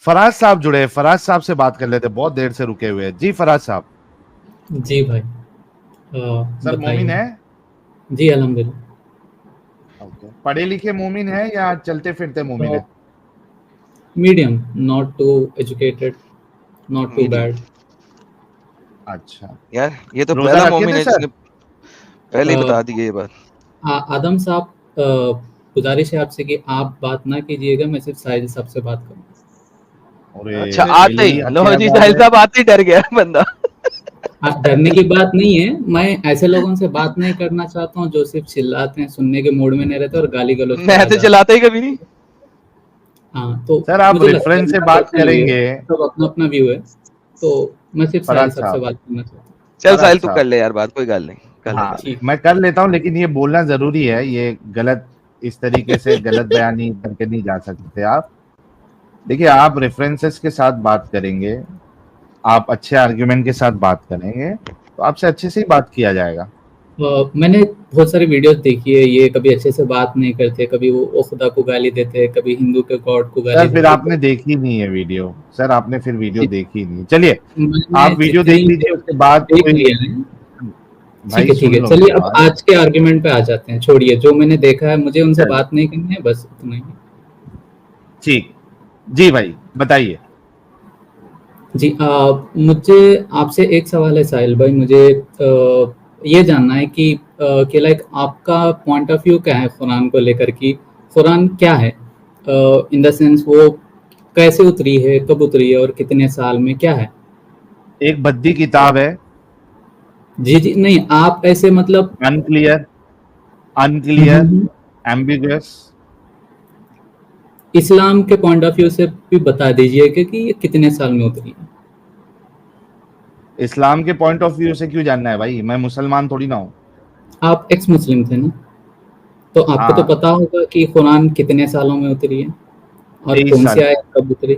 फराज साहब जुड़े हैं, फराज साहब से बात कर लेते, बहुत देर से रुके हुए हैं। जी फराज साहब। जी भाई, सर मोमिन बताइए। है? जी अल्हम्दुलिल्लाह। ओके, पढ़े लिखे मोमिन है या चलते फिरते मोमिन है? Medium, not too educated, not too medium. Bad. अच्छा, यार ये तो रोजा पहला रखे मोमिन थे है सर? जिसने पहले ही बता दी ये बात। आदम साहब, गुजारिश है आपसे कि आप बात ना कीजिएगा, मैं सिर्फ साहिल साहब से बात करूँ। अच्छा, अरे आते बड़ी ही लो क्या जी, बात साहिल है। साहब आते ही डर गया बंदा। डरने की बात नहीं है, मैं ऐसे लोगों से बात नहीं करना चाहता हूँ जो सिर्फ चिल्लाते हैं, सुनने के मूड में नहीं रहते और गाली गलौज पे मैं आ तो जाते चलाता ही कभी नहीं। हैं। हाँ, तो सर आप मुझे लगता है रेफरेंस से मेरा बात पर्सनल व्यू है, करेंगे? सब अपना अपना व्यू है, तो मैं सिर्फ साहिल फराज साहब से साहब, बात करना चाहता हूँ। चल फराज साहिल तू कर साहब, ले यार बात, कोई गल नहीं, कर ले हाँ कर ले। ठीक। मैं कर लेता हूँ, लेकिन ये बोलना जरूरी है, ये गलत, इस तरीके से गलत बयानी करके नहीं जा सकते आप। देखिए, आप रेफरेंसेस के साथ बात करेंगे, आप अच्छे आर्ग्यूमेंट के साथ बात करेंगे, तो आपसे अच्छे से ही बात किया जाएगा। मैंने बहुत सारी वीडियोस देखी है, ये कभी अच्छे से बात नहीं करते, कभी वो खुदा को गाली देते हैं, कभी हिंदू के गॉड को गाली सर फिर देते हैं। आपने देखी नहीं है वीडियो, सर आपने फिर वीडियो देखी नहीं है। चलिए, मैंने आप वीडियो जितनी देख लीजिए, उसके बाद देख कोई, लिया है। ठीक भाई है, ठीक सुन है, लो चलिए मेरी अब बात। आज के आर्गुमेंट पे आ जाते हैं। छोड़िए, जो मैंने देखा है मुझे उनसे चलिए, बात नहीं करनी है, बस इतना ही। ठीक, जी भाई बताइए। जी, मुझे आपसे एक सवाल है साहिल भाई। मुझे ये जानना है कि लाइक आपका पॉइंट ऑफ व्यू क्या है कुरान को लेकर, कि कुरान क्या है, इन द सेंस वो कैसे उतरी है, कब उतरी है और कितने साल में, क्या है? एक भद्दी किताब है, जी जी, नहीं आप ऐसे मतलब। अनक्लियर, हम्म, अनक्लियर, एम्बिगुअस। इस्लाम के पॉइंट ऑफ व्यू से भी बता दीजिए कि ये कितने साल में उतरी है। इस्लाम के पॉइंट ऑफ व्यू से क्यों जानना है भाई? मैं मुसलमान थोड़ी ना हूँ। आप एक्स मुस्लिम थे ना, तो आपको तो हाँ, पता होगा कि कुरान कितने सालों में उतरी है और 23 कौन सी साल, आयत कब उतरी।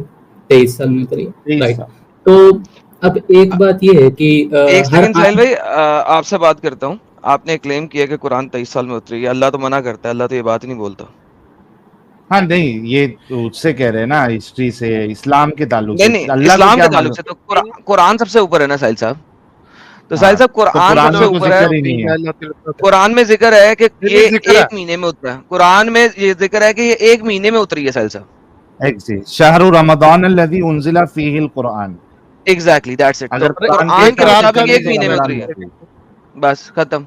23 साल में उतरी है, 23 राइट। साल। तो अब एक बात ये है कि एक हर सेकंड साहिल भाई, आपसे बात करता हूँ। आपने क्लेम किया कि कुरान 23 साल में उतरी है, अल्लाह तो मना करता है, अल्लाह तो ये बात ही नहीं बोलता। हाँ नहीं, ये तो उससे कह रहे हैं ना, हिस्ट्री से, इस्लाम के ताल्लुक नहीं से, नहीं, अल्लाह को इस्लाम के क्या ताल्लुक मालूम। से तो कुरान सबसे ऊपर है ना साहिल साहब। तो साहिल हाँ, साहब तो कुरान कुरान सबसे में तो ऊपर है। जिक्र ही नहीं है। कुरान में जिक्र है कि फिर ये भी जिक्र है। एक महीने में उतरा है। कुरान में ये जिक्र है कि ये एक महीने में उतरी है साहिल साहब। शहरु रमदान अल्लज़ी उन्ज़िला फ़ीहिल कुरान। Exactly that's it. तो अगर कुरान के कुरान के हिसाब से मुताबिक चले एक तो महीने में रमजान उतरी में है। थी। बस खत्म।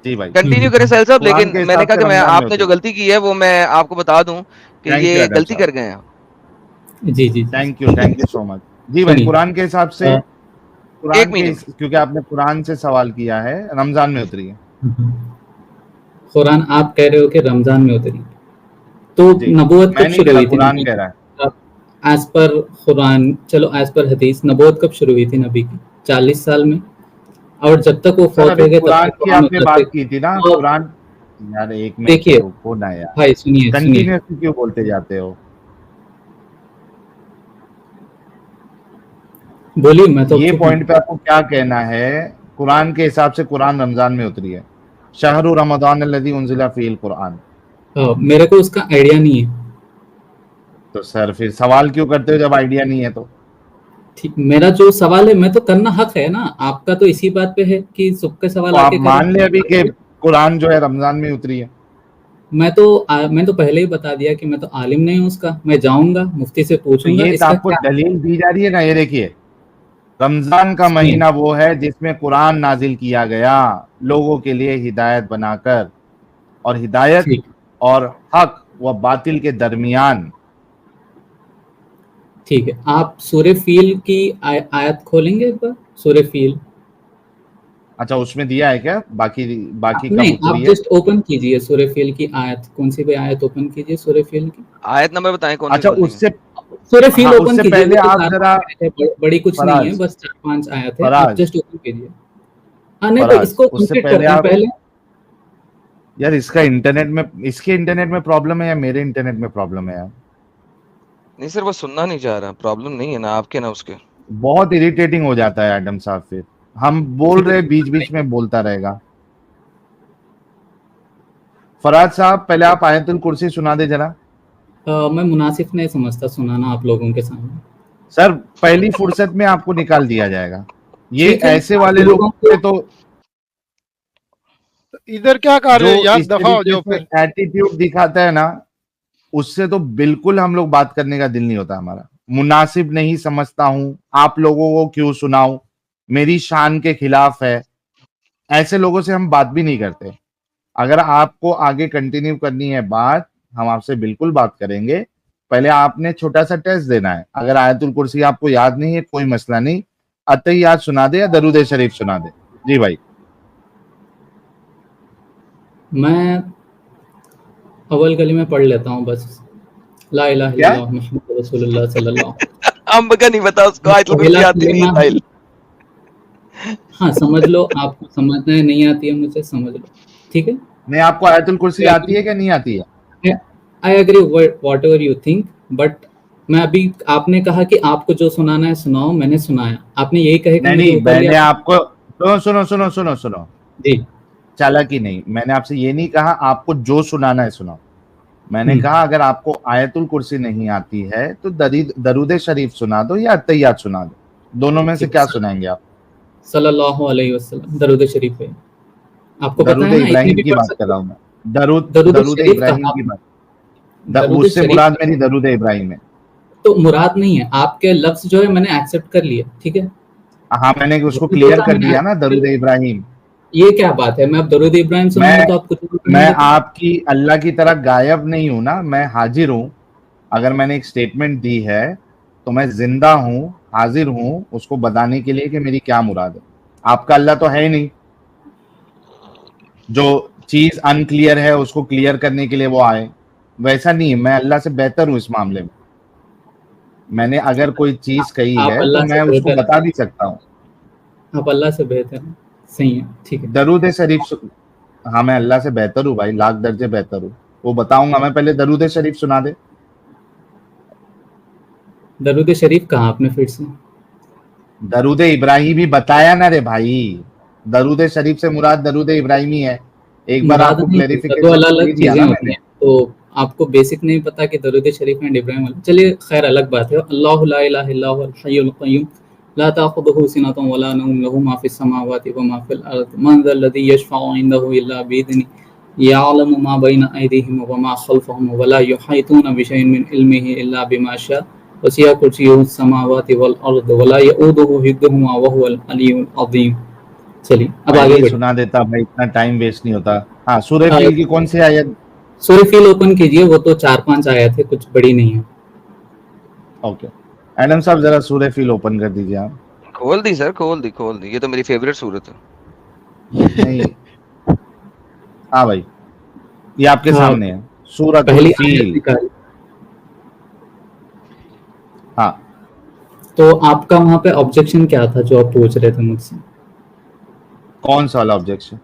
जी भाई, कंटिन्यू करें साहिल साहब, कुरान लेकिन के मैंने हिसाब कहा से कि मैं रमजान में आपने होती। जो गलती की है वो मैं आपको बता दूं कि थैंक यू ये एडम गलती साहब, कर गए हैं आप। जी जी जी। Thank you so much. जी भाई, सुनिए, कुरान के हिसाब से, अ, एक महीने में। क्योंकि आपने कुरान से सवाल किया है, रमजान में उतरी है। कुरान आप कह रहे हो कि रमजान में उतरी, तो जी, नबूवत कब मैं नहीं शुरू कह रहा, हुई थी कुरान नबी कह की? रहा है। एज पर कुरान, चलो एज पर हदीस, नबूवत कब शुरू हुई थी नबी की? 40 साल में। और जब तक वो सर फौत अभी हो गए तब कुरान तक की कुरान आपने उतरते। बात की थी ना, और कुरान। यार एक मिनट तो देखिए रुको ना यार, भाई, सुनिए सुनिए, कंटिन्यूअसली क्यों बोलते जाते हो? बोलिए, मैं तो ये चुप हूँ। पॉइंट पे आपको क्या कहना है? कुरान के हिसाब से कुरान रमजान में उतरी है। शहरु रमदान अल्लज़ी उन्ज़िला फ़ीहिल कुरान। मेरे को उसका आइडिया नहीं है। तो सर फिर सवाल क्यों करते हो जब आइडिया नहीं है तो? ठीक, मेरा जो सवाल है मैं तो करना हक है ना, आपका तो इसी बात पे है कि सबके तो सवाल आप आके करें। मान ले अभी कि कुरान जो है रमजान में उतरी है। मैं तो पहले ही बता दिया कि मैं तो आलिम नहीं हूँ उसका। मैं जाऊंगा मुफ्ती से तो पूछूंगा ये तो इसका आपको क्या। दलील दी जा रही है ना, ये देखिए, रमजान का सुनिए, महीना वो है जिसमें कुरान नाजिल किया गया, लोगों के लिए हिदायत बनाकर, और हिदायत ठीक, और हक व बातिल के दरमियान। ठीक है। आप सूर्य फील की आयत खोलेंगे एक बार, सूर्य फील। अच्छा, उसमें दिया है क्या बाकी, बाकी कब नहीं, उतरी आप है? जस्ट ओपन कीजिए सूर्य फील की आयत, कौन सी भी आयत ओपन कीजिए सूर्य फील की। आयत नंबर बताएं, कौन सी अच्छा, खोलनी है। उससे, सूर्य फील हाँ ओपन उससे कीजिए, पहले वो तो आप चार जरा, पांच आयत है, बड़ी कुछ नहीं है, फराज, बस 4-5 आयत है। आप फराज, जस्ट ओपन कीजिए। हाँ, नहीं तो फराज, इसको उससे कंप्लीट पहले करते हैं आप, पहले। यार इसका इंटरनेट में, इसके इंटरनेट में प्रॉब्लम है या मेरे इंटरनेट में प्रॉब्लम है यार? नहीं सर, वो सुनना नहीं चाह रहा। प्रॉब्लम नहीं है ना आपके ना उसके। बहुत इरिटेटिंग हो जाता है एडम साहब, फिर हम बोल ठीक है, रहे बीच बीच में बोलता रहेगा। फराज साहब, पहले आप आयतुल कुर्सी सुना दे जरा। मैं मुनासिब नहीं समझता सुनाना आप लोगों के सामने। सर पहली फुर्सत में आपको निकाल दिया जाएगा। ये ठीक है, ऐसे आप वाले लोगों लोगों को से तो इधर क्या कर जो रहे हो यार, इस दफा हो तरीके जाओ से फिर। एटीट्यूड दिखाता है ना, उससे तो बिल्कुल हम लोग बात करने का दिल नहीं होता हमारा। मुनासिब नहीं समझता हूं, आप लोगों को क्यों सुनाऊं, मेरी शान के खिलाफ है, ऐसे लोगों से हम बात भी नहीं करते। अगर आपको आगे कंटिन्यू करनी है बात, हम आपसे बिल्कुल बात करेंगे। पहले आपने छोटा सा टेस्ट देना है। अगर आयतुल कुर्सी आपको याद नहीं है, कोई मसला नहीं, अत्तहियात सुना दे या दरूद शरीफ सुना दे। जी भाई। मैं अव्वल कली में पढ़ लेता हूँ बस, ला इलाहा क्या? इल्लल्लाह मुहम्मद रसूलुल्लाह सल्लल्लाहु। अंब का नहीं बता उसको, आयतुल कुर्सी पहला आती नहीं है कलिमा, साहिल। हाँ समझ लो, आपको समझना है, नहीं आती है मुझे, समझ लो, ठीक है। नहीं, आपको आयतुल कुर्सी आती है क्या नहीं आती है? I agree whatever you think, but मैं अभी, आपने कहा कि आपको जो सुनाना है सुनाओ, मैंने सुनाया, आपने यही कहे कि नहीं मुझे नहीं, ऊपर मैंने लिया। आपको सुनो सुनो सुनो सुनो सुनो, जी। चालाकी नहीं, मैंने आपसे ये नहीं कहा आपको जो सुनाना है सुनाओ। मैंने कहा अगर आपको आयतुल कुर्सी नहीं आती है तो दरूद शरीफ सुना दो या अत्तहियात सुना दो, दोनों में से क्या सुनाएंगे आप? सल्लल्लाहु अलैहि वसल्लम, दरूद शरीफ है, आपको पता दरूद है ना, इतनी इब्राहिम भी की पढ़ बात कर सकते रहा हो। हूँ मैं। दरूद दरूद दरूद शरीफ इब्राहिम कहा की आपने? बात, दरूद उससे शरीफ मुराद कहा, मेरी दरूद इब्राहिम है। तो मुराद नहीं है, आपके लफ्ज जो है मैंने एक्सेप्ट कर लिया, ठीक है। हाँ, मैंने उसको जो क्लियर था कर मैंने दिया ना, accept कर दरूद लिया। इब्राहिम। ये क्या बात है, मैं अब दरूद इब्राहिम सुनाऊंगा मैं तो आप कुछ और मैं सुनाएंगे तो? आपकी अल्लाह की तरह गायब नहीं हूं ना, मैं हाजिर हूं। अगर मैंने एक स्टेटमेंट दी है तो मैं जिंदा हूं, हाजिर हूं उसको बताने के लिए कि मेरी क्या मुराद है। आपका अल्लाह तो है ही नहीं जो चीज अनक्लियर है उसको क्लियर करने के लिए वो आए। वैसा नहीं है, मैं अल्लाह से बेहतर हूं इस मामले में। मैंने अगर कोई चीज कही आप है तो अल्लाह से मैं उसको बेहतर बता भी सकता हूँ। हैं, आप अल्लाह से बेहतर हैं, सही है, ठीक है। दरूद शरीफ हाँ, मैं अल्लाह से बेहतर हूँ भाई, लाख दर्जे बेहतर हूँ, वो बताऊंगा मैं। पहले दरूद शरीफ सुना दे। दरूद शरीफ कहा आपने फिर से? दरूद इब्राहिम ही बताया ना रे भाई, दरूद शरीफ से मुराद दरूद इब्राहिमी है। एक बार मुराद आपको नहीं है, दो क्लेरिफिकेशन अलग तो अलग दे दिया चीजें ना होती मैंने। हैं, तो आपको बेसिक नहीं पता कि दरूद शरीफ एंड इब्राहिम वाला। चलिए खैर, अलग बात है। अल्लाहु ला इलाहा इल्ला हुवल हय्युल क़य्यूम ला ताख़ुज़ुहु सिनतुन वला नौम लहू मा फ़िस समावाति व मा फ़िल अर्द मन ज़ल्लज़ी यशफ़अु इंदहु इल्ला बिइज़्निहि यअलमु मा बैना अयदीहिम व मा ख़ल्फ़हुम व ला युहीतूना बिशैइन मिन इल्मिहि इल्ला बिमा शाअ वसिअ कुर्सियुहु समावाति वल अर्द व ला यऊदुहु हिफ़्ज़ुहुमा व हुवल अलिय्युल अज़ीम। चलिए अब पहले आगे ही बढ़िए। सुना देता भाई, इतना टाइम वेस्ट नहीं होता। हाँ, सूरह फील की कौन सी आयत? सूरह फील ओपन कीजिए, वो तो 4-5 आयत है, कुछ बड़ी नहीं है। ओके, एडम साहब जरा सूरह फील ओपन कर दीजिए आप। खोल दी सर, खोल दी, ये तो मेरी फेवरेट सूरत है। नहीं, हाँ भाई, ये आपके हाँ, सामने है, सूरतुल पहली आयत फील। निकाली। हाँ, तो आपका वहां पे ऑब्जेक्शन क्या था जो आप पूछ रहे थे मुझसे? कौन सा वाला ऑब्जेक्शन?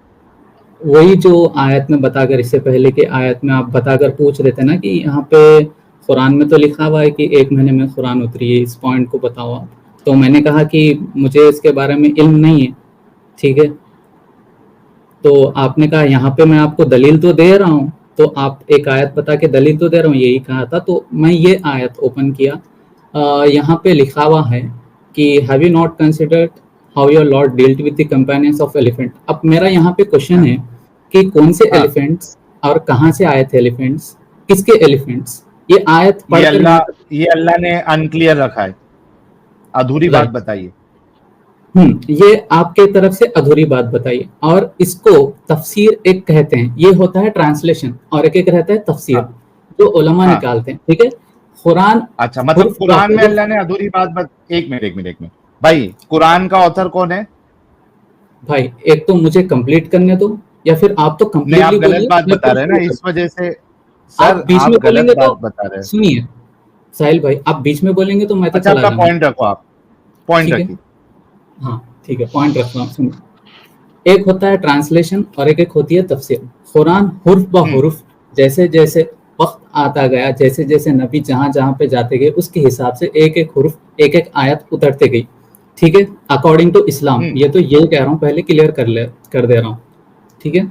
वही जो आयत में बताकर, इससे पहले की आयत में आप बताकर पूछ रहे थे ना कि यहाँ पे कुरान में तो लिखा हुआ है कि 1 महीने में कुरान उतरी है, इस पॉइंट को बताओ आप। तो मैंने कहा कि मुझे इसके बारे में इल्म नहीं है, ठीक है। तो आपने कहा यहाँ पे मैं आपको दलील तो दे रहा हूँ, तो आप एक आयत बता के दलील तो दे रहा हूँ, यही कहा था। तो मैं ये आयत ओपन किया, यहाँ पे लिखा हुआ है कि have you not considered how your Lord dealt with the companions of elephant. अब मेरा यहाँ पे क्वेश्चन है कि कौन से हाँ। एलिफेंट्स और कहाँ से आए थे एलिफेंट्स, किसके एलिफेंट्स? ये आयत पढ़कर ये अल्लाह ने अनक्लियर रखा है, अधूरी बात बताइए। ये आपके तरफ से अधूरी बात बताइए, और इसको तफसीर एक कहते हैं, ये होता है ट्रांसलेशन, और एक रहता है तफसीर, हाँ। जो उलमा हाँ। निकालते हैं, ठीक है। कुरान, अच्छा, मतलब कुरान में अल्लाह ने अधूरी बात एक मिनट भाई, कुरान का ऑथर कौन है? भाई एक तो मुझे कंप्लीट करने दो, या फिर आप तो नहीं, आप कंप्लीटली गलत बोलिए, बात मैं बता फिर रहे हैं शुरू ना, इस करूं। वजह से। आप सर बीच आप में गलत बोलेंगे बात तो बता रहे हैं। सुनिए साहिल भाई, आप बीच में बोलेंगे तो मैं तो अच्छा, चला अपना जाऊंगा। पॉइंट रखो, आप पॉइंट ठीक है, रखिए। हाँ ठीक है, पॉइंट रख रहा हूँ, सुनिए। एक होता है ट्रांसलेशन और एक होती है तफसीर। कुरान हुर्फ ब हुर्फ, जैसे जैसे वक्त आता गया, जैसे जैसे नबी जहां जहां पे जाते गए, उसके हिसाब से एक एक हुर्फ, एक एक आयत उतरते गई, ठीक है, अकॉर्डिंग टू इस्लाम। ये तो ये कह रहा हूँ, पहले क्लियर कर दे रहा हूँ, ठीक है।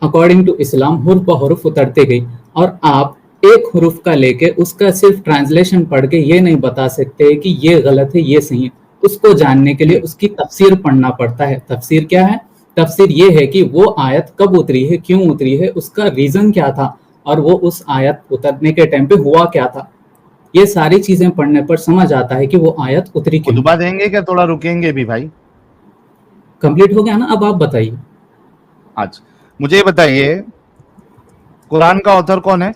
अकॉर्डिंग टू इस्लाम हुर्फ ब हुर्फ उतरते गई, और आप एक हुरूफ का लेके उसका सिर्फ ट्रांसलेशन पढ़ के ये नहीं बता सकते कि ये गलत है ये सही है। उसको जानने के लिए उसकी तफसीर पढ़ना पड़ता है। तफसीर क्या है? तफसीर ये है कि वो आयत कब उतरी है, क्यों उतरी है, उसका रीजन क्या था, और वो उस आयत उतरने के टाइम पे हुआ क्या था। ये सारी चीजें पढ़ने पर समझ आता है कि वो आयत उतरी क्यों। खुतबा देंगे क्या, थोड़ा रुकेंगे भी भाई? कंप्लीट हो गया ना? अब आप बताइए। आज मुझे बताइए, कुरान का ऑथर कौन है?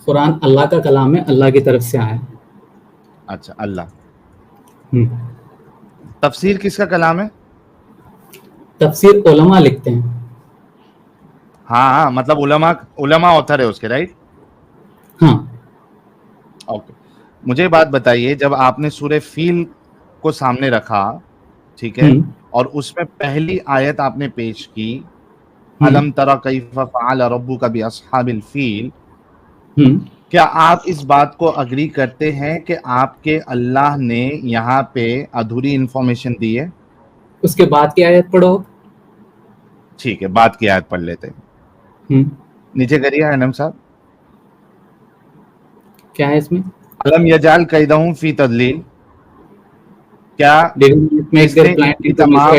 कुरान अल्लाह का कलाम है, अल्लाह की तरफ से आया है। अच्छा, अल्लाह। हम्म। तफसीर किसका कलाम है? तफसीर उलमा लिखते हैं। हाँ हाँ, मतलब उलमा, उलमा ऑथर है उसके, राइट? हाँ। ओके, मुझे बात बताइए, जब आपने सूरह फील को सामने रखा, ठीक है, और उसमें पहली आयत आपने पेश की, अलम तरा कैफ फ़अल रब्बुका बिअस्हाबिल फील, क्या आप इस बात को अग्री करते हैं कि आपके अल्लाह ने यहाँ पे अधूरी इंफॉर्मेशन दी है? उसके बाद की आयत पढ़ो। ठीक है, बात की आयत पढ़ लेते हैं। नीचे करिए अनम साहब, क्या है इसमें? अलम यजाल कैदहुम फी तदलील, क्या इसने इनकी तमाम,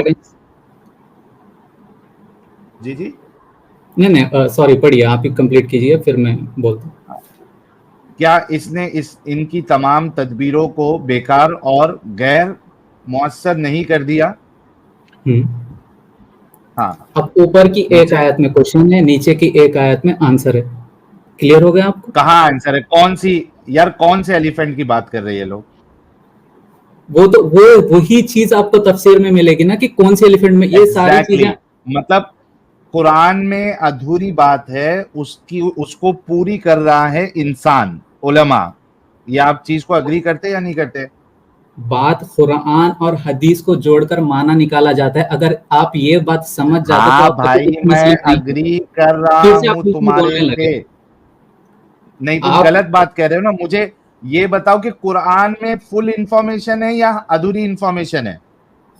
जी नहीं सॉरी, पढ़िए आप ही कंप्लीट कीजिए, फिर मैं बोलता हूँ। क्या इसने इनकी तमाम तदबीरों को बेकार और गैर मुअस्सर नहीं कर दिया? हाँ। अब ऊपर की एक आयत में क्वेश्चन है, नीचे की एक आयत में आंसर है। क्लियर हो गया आपको? कहाँ आंसर है? कौन सी यार, कौन से एलिफेंट की बात कर रहे हैं लोग? वो तो वही चीज आपको तफसीर में मिलेगी ना, कि कौन से एलिफेंट में ये सारी चीजें। मतलब कुरान में अधूरी बात है, उसको पूरी कर रहा है इंसान, उलमा। ये आप चीज को अग्री करते या नहीं करते? बात कुरान और हदीस को जोड़कर माना निकाला जाता है। अगर आप ये बात समझ जाते हाँ तो आप भाई, मैं अग्री कर रहा हूँ तुम्हारे पे। नहीं, तुम गलत बात कह रहे हो ना। मुझे ये बताओ कि कुरान में फुल इंफॉर्मेशन है या अधूरी इंफॉर्मेशन है?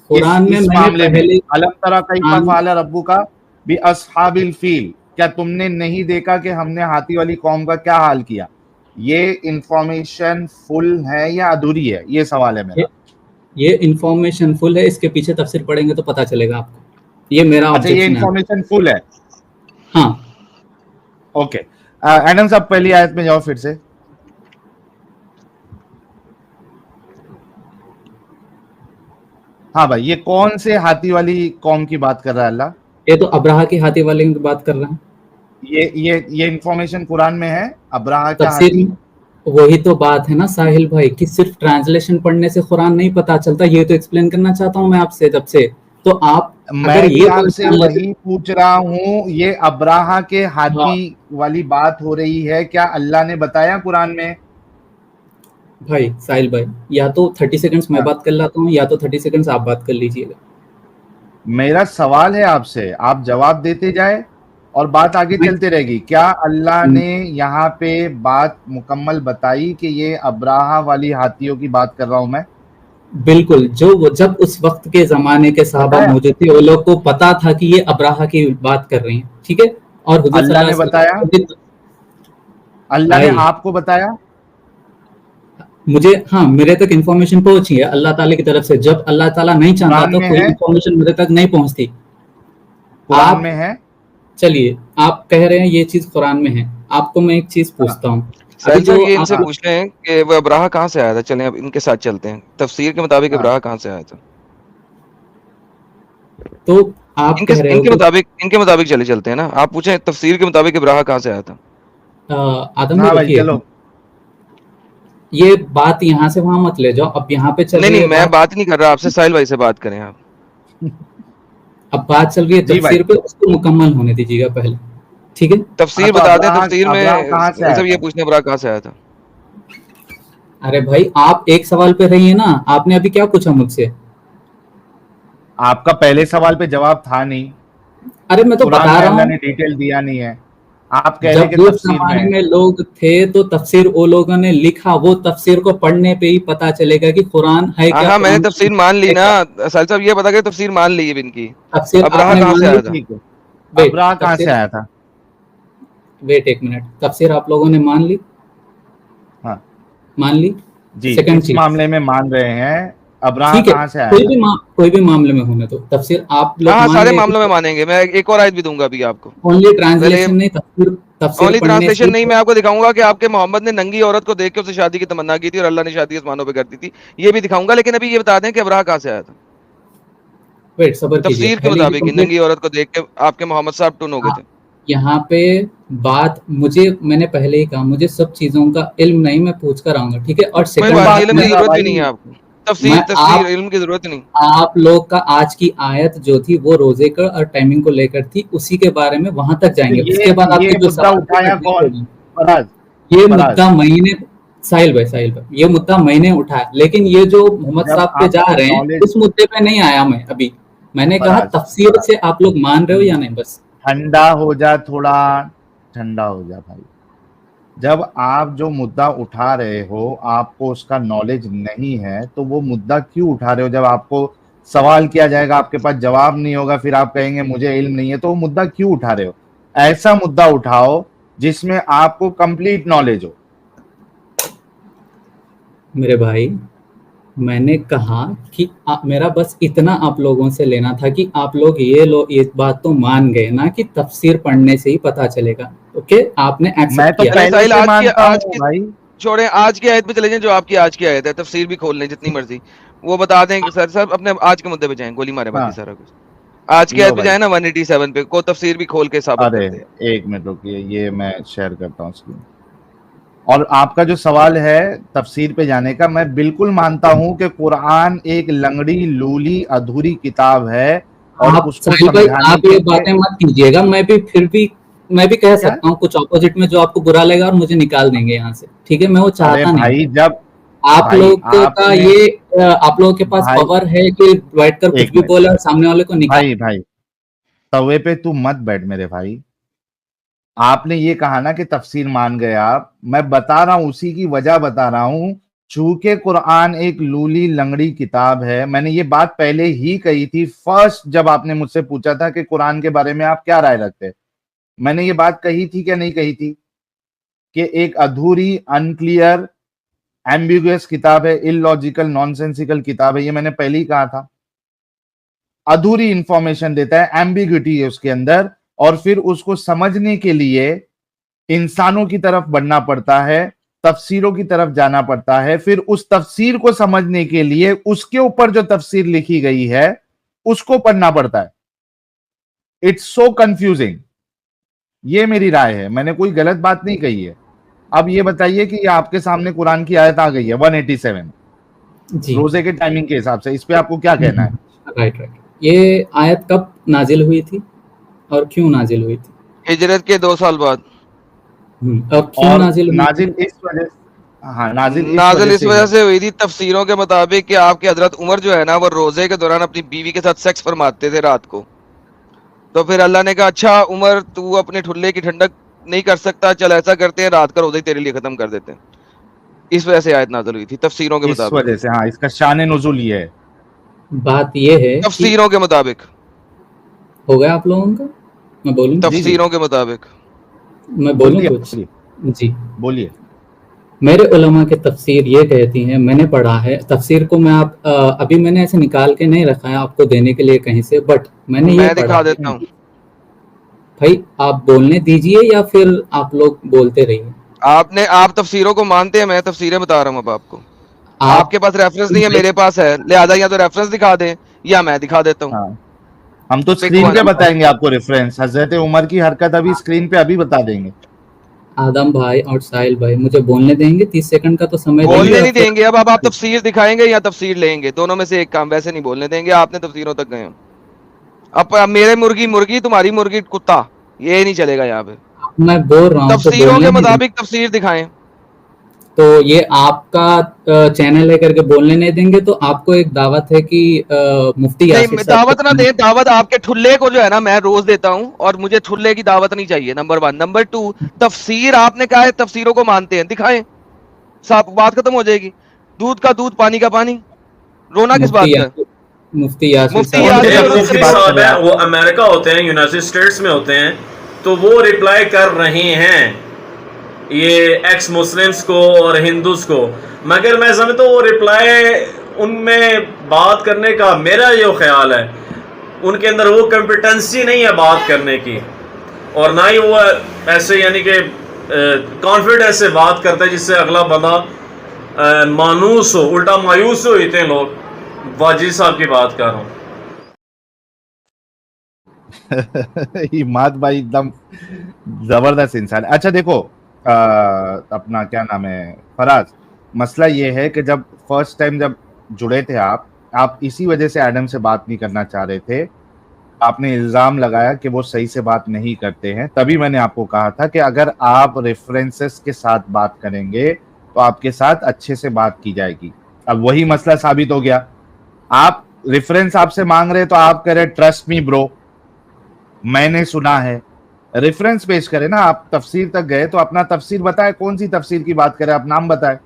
कुरान इस मामले में अलम तरा कैफ फ़अल रब्बुका बिअस्हाबिल फील, क्या तुमने नहीं देखा कि हमने हाथी वाली कौम का क्या हाल किया? ये इंफॉर्मेशन फुल है या अधूरी है? ये सवाल है मेरा। ये इंफॉर्मेशन फुल है, इसके पीछे तफसीर पढ़ेंगे तो पता चलेगा आपको। ये मेरा ऑब्जेक्शन है। ये इंफॉर्मेशन फुल है? हाँ। ओके, एडम साहब पहली आयत में जाओ फिर से। हाँ भाई, ये कौन से हाथी वाली कौम की बात कर रहा है अल्लाह? ये तो अब्राहा की हाथी वाले की बात कर रहा है। ये इंफॉर्मेशन कुरान में है, अब्राहा का तफसीर हाथी। वही तो बात है ना साहिल भाई, कि सिर्फ ट्रांसलेशन पढ़ने से कुरान नहीं पता चलता। ये तो एक्सप्लेन करना चाहता हूँ मैं आपसे जब से। तो आप मैं भी आपसे वही पूछ रहा हूँ, ये अब्राहा के हाथी वाली बात हो रही है, क्या अल्लाह ने बताया कुरान में? भाई साहिल भाई, या तो 30 सेकंड्स मैं बात कर लाता हूँ, या तो 30 सेकंड्स आप बात कर लीजिएगा। मेरा सवाल है आपसे, आप जवाब देते जाए और बात आगे चलते रहेगी। क्या अल्लाह ने यहाँ पे बात मुकम्मल बताई कि ये अब्राहा वाली हाथियों की बात कर रहा हूं मैं? बिल्कुल, जो जब उस वक्त के जमाने के सहाबा मौजूद थे, वो लोग को पता था कि ये अब्राहा की बात कर रही हैं, ठीक है। और अल्लाह ने बताया? अल्लाह ने आपको बताया? मुझे, हाँ, मेरे तक इन्फॉर्मेशन पहुंची है अल्लाह ताला की तरफ से। जब अल्लाह ताला नहीं चाहता तो कोई इन्फॉर्मेशन मेरे तक नहीं पहुंचती। कुरान में है? चलिए, आप कह रहे हैं ये चीज कुरान में है, आपको मैं एक चीज पूछता हूँ। अभी जो ये इनसे पूछ रहे हैं कि वो अब्राहा कहाँ से आया था, चलें अब इनके साथ चलते हैं। तफसीर के मुताबिक अब्राहा कहाँ से आया था? तो आप कह रहे हो इनके मुताबिक चलते हैं ना। आप पूछें तफसीर के मुताबिक इब्राहिम कहाँ से आया था? आदम भाई चलो, ये बात यहाँ से वहां मत ले जाओ, अब यहाँ पे चल रही है। नहीं, मैं बात नहीं कर रहा आपसे, साहिल भाई से बात करें आप। अब बात चल रही है तफसीर पे, उसको मुकम्मल होने दीजिएगा पहले, ठीक है? तफसीर बता दें। तफसीर में सब ये पूछने इब्राहिम कहाँ से आया था। अरे भाई, आप एक सवाल पे रहिए ना। आपने अभी क्या पूछा मुझसे? आपका पहले सवाल पे जवाब था नहीं। अरे मैं तो बता रहा हूँ, ने डिटेल दिया नहीं है। आप कह जब उस जमाने में लोग थे तो तफसीर वो लोगों ने लिखा, वो तफसीर को पढ़ने पे ही पता चलेगा कि कुरान है क्या। हाँ, मैंने तफसीर मान ली ना साहिल साहब, ये बता के तफसीर मान ली है इनकी। तफसीर अब्राहा कहाँ से आया था? अब्राहा कहाँ से आया था? वेट एक मिनट, तफसीर आप लोगों ने मान ली? हाँ मान ली जी, सेकंड इस चीज, मामले में मान रहे हैं। अब्राह ठीक है, कहाँ से आया था? कोई भी मामले में होने दो, तफसीर आप लोग हाँ मान सारे गए। मामलों में मानेंगे, मैं एक और आयत भी दूंगा अभी आपको। ओनली पहले ट्रांसलेशन नहीं, तफसीर ओनली पढ़ने ट्रांसलेशन से नहीं, मैं आपको दिखाऊंगा कि आपके मोहम्मद ने नंगी औरत को देख के उससे शादी की तमन्ना की थी और अल्लाह ने शादी आसमानों पे कर दी थी, ये भी दिखाऊंगा। लेकिन अभी ये बता दें कि अब्राह कहाँ से आया था, वेट सबर कीजिए, तफसीर के पहले ये मुताबिक कंप्लीट। नंगी औरत को देख के आपके मोहम्मद साहब टुन हो गए थे। यहाँ पे बात मैंने पहले ही कहा, मुझे सब चीजों का इल्म नहीं, मैं पूछ कर आऊंगा, ठीक है। और कोई सेकंड बात नहीं, बात, इल्म की मैं जरूरत भी नहीं है आपको, मैं तफसीर इल्म की जरूरत नहीं। आप लोग का आज की आयत जो थी वो रोजे का और टाइमिंग को लेकर थी, उसी के बारे में वहां तक तो जाएंगे। उसके बाद ये आपके जो मुद्दा सवाल थे उठाया मैं कौन? होगी। फराज, ये फराज, मुद्दा मैंने, साहिल भाई ये मुद्दा मैंने उठाया, लेकिन ये जो मोहम्मद जब साहब पे जा आपको रहे हैं नॉलेज, उस मुद्दे पे नहीं आया मैं अभी। मैंने कहा फराज, तफसीर फराज, से आप लोग मान रहे हो या नहीं, बस। ठंडा हो जा, थोड़ा ठंडा हो जा भाई। जब आप जो मुद्दा उठा रहे हो आपको उसका नॉलेज नहीं है, तो वो मुद्दा क्यों उठा रहे हो? जब आपको सवाल किया जाएगा आपके पास जवाब नहीं होगा, फिर आप कहेंगे मुझे इल्म नहीं है, तो वो मुद्दा क्यों उठा रहे हो? ऐसा मुद्दा उठाओ जिसमें आपको कंप्लीट नॉलेज हो। मेरे भाई, मैंने कहा कि मेरा बस इतना आप लोगों से लेना था कि आप लोग ये बात तो मान गए ना कि तफसीर पढ़ने से ही पता चलेगा। ओके, आपने मैं एक्सेप्ट तो किया। पहले साहिल से आज मानता आज हूँ की भाई। छोड़ें, आज की आयत पे चले जाएं, जो आपकी आज की आयत है, तफसीर भी खोल लें जितनी मर्जी, वो बता दें कि सर अपने आज के मुद्दे पे जाएं, गोली मारे बाकी हाँ, सारा कुछ। आज की लो आयत पे भाई। जाए ना 187 पे, को तफसीर भी खोल के साबित अरे करते हैं। एक मिनट रुकिए, ये मैं शेयर करता हूँ स्क्रीन। और आपका जो सवाल है तफसीर पे जाने का, मैं बिल्कुल मानता हूं कि कुरान एक लंगड़ी लूली अधूरी किताब है और आप उसको साहिल भाई, समझाने आप के ये लिए। बातें मत कीजिएगा। मैं भी कह क्या? सकता हूँ कुछ ऑपोजिट में जो आपको बुरा लगेगा और मुझे निकाल देंगे यहाँ से, ठीक है। मैं वो अरे चाहता नहीं। भाई, जब आप भाई लोग का आपने, ये आप लोगों के पास भाई पावर है कि बैठ कर कुछ एक भी मिनट, बोले और सामने वाले को निकाल। भाई भाई तवे पे तू मत बैठ मेरे भाई। आपने ये कहा ना कि तफसीर मान गए आप, मैं बता रहा हूं, उसी की वजह बता रहा हूं। चूंकि कुरान एक लूली लंगड़ी किताब है, मैंने ये बात पहले ही कही थी फर्स्ट जब आपने मुझसे पूछा था कि कुरान के बारे में आप क्या राय रखते हैं। मैंने ये बात कही थी क्या नहीं कही थी कि एक अधूरी, अनक्लियर, एम्बिगुअस किताब है, इलॉजिकल, नॉनसेंसिकल किताब है। ये मैंने पहले ही कहा था। अधूरी इंफॉर्मेशन देता है, एम्बिग्युइटी है उसके अंदर, और फिर उसको समझने के लिए इंसानों की तरफ बढ़ना पड़ता है, तफसीरों की तरफ जाना पड़ता है, फिर उस तफसीर को समझने के लिए उसके ऊपर जो तफसीर लिखी गई है उसको पढ़ना पड़ता है। It's so confusing. ये मेरी राय है, मैंने कोई गलत बात नहीं कही है। अब ये बताइए कि ये आपके सामने कुरान की आयत आ गई है 187 जी, रोजे के टाइमिंग के हिसाब से, इस पे आपको क्या कहना है? Right right. ये आयत कब नाजिल हुई थी और क्यों नाजिल हुई थी? हिजरत के 2 साल बाद। और क्यों और नाजिल हुई थी? नाजिल इस वजह, हाँ नाजिल इस नाज़िल वजह इस से वजह हुई। से हुई थी तफसीरों के मुताबिक कि आपके हजरत उमर जो है ना, वो रोजे के दौरान अपनी बीवी के साथ सेक्स फरमाते थे रात को। तो फिर अल्लाह ने कहा, अच्छा उमर तू अपने ठुल्ले की ठंडक नहीं कर सकता, चल ऐसा करते हैं रात का रोजा ही तेरे लिए खत्म कर देते हैं। इस वजह से आयत नाज़िल हुई थी तफसीरों के इस मुताबिक। वजह से, हाँ, इसका शान नुज़ुल ये है। बात ये है कि तफसीरों के मुताबिक। हो गया आप लोगों का, मैं बोलूं? जी जी, तफसीरों के मुताबिक। मैं बोलूं बोलिए कुछ? बोलिए जी, बोलिए। मेरे उलमा के तफसीर ये कहती हैं, मैंने पढ़ा है तफसीर को, मैं अभी मैंने ऐसे निकाल के नहीं रखा है आपको देने के लिए कहीं से, बट मैंने ये मैं पढ़ा दिखा है। देता हूँ। भाई आप बोलने दीजिए या फिर आप लोग बोलते रहिए। आप तफसीरों को मानते हैं, मैं तफसीरें बता रहा हूँ अब आपको। आप आपके पास रेफरेंस नहीं है, मेरे पास है, लिहाजा या तो रेफरेंस दिखा दें या मैं दिखा देता हूँ। हाँ, हम तो पिक स्क्रीन पे वन। बताएंगे आपको रेफरेंस। हजरत उमर की हरकत अभी स्क्रीन पे अभी बता देंगे। आदम भाई और साहिल भाई मुझे बोलने देंगे, 30 सेकंड का तो समय बोलिए। बोलने दीजिए। नहीं देंगे। अब आप तफसीर दिखाएंगे या तफसीर लेंगे, दोनों में से एक काम। वैसे नहीं बोलने देंगे, आपने तफसीरों तक गए हो। अब मेरे मुर्गी मुर्गी, तुम्हारी मुर्गी कुत्ता, ये नहीं चलेगा यहाँ पे। मैं बोल रहा हूँ तो तफसीरों बोलने के नहीं देंगे। मुताबिक तफसीर दिखाएं। तो ये आपका चैनल है करके बोलने नहीं देंगे, तो आपको एक दावत है कि मुफ्ती यासिर नहीं, साहब दावत ना को। दे, दावत आपके ठुल्ले को जो है ना मैं रोज देता हूँ, और मुझे ठुल्ले की दावत नहीं चाहिए, नंबर 1। नंबर 2, तफसीर आपने कहा है तफसीरों को मानते हैं, दिखाएं, साफ बात खत्म हो जाएगी। दूध का दूध, पानी का पानी, रोना किस बात का है? मुफ्ती यासिर मुफ्ती साहब कौन से यासिर को। और तफसीर की उसके बात मुफ्ती बेटे कर साहब रहे हैं, हैं आप? वो अमेरिका होते हैं, यूनाइटेड स्टेट्स में होते हैं। तो वो रिप्लाई कर रहे हैं ये एक्स मुस्लिम्स को और हिंदूज को, मगर मैं समझता हूँ वो रिप्लाई उनमें बात करने का मेरा जो ख्याल है उनके अंदर वो कॉम्पिटेंसी नहीं है बात करने की, और ना ही वो ऐसे यानी कि कॉन्फिडेंस से बात करता है जिससे अगला बंदा मायूस हो, उल्टा मायूस हो। इतने लोग वाजिद साहब की बात कर रहा हूँ। इमाद भाई एकदम जबरदस्त इंसान है। अच्छा देखो अपना क्या नाम है फराज, मसला ये है कि जब फर्स्ट टाइम जब जुड़े थे आप इसी वजह से एडम से बात नहीं करना चाह रहे थे, आपने इल्जाम लगाया कि वो सही से बात नहीं करते हैं, तभी मैंने आपको कहा था कि अगर आप रेफरेंसेस के साथ बात करेंगे तो आपके साथ अच्छे से बात की जाएगी। अब वही मसला साबित हो गया, आप रेफरेंस आपसे मांग रहे तो आप कह रहे ट्रस्ट मी ब्रो, मैंने सुना है। रेफरेंस पेश करें ना, आप तफसीर तक गए तो अपना तफसीर बताए, कौन सी तफसीर की बात करें, आप नाम बताए।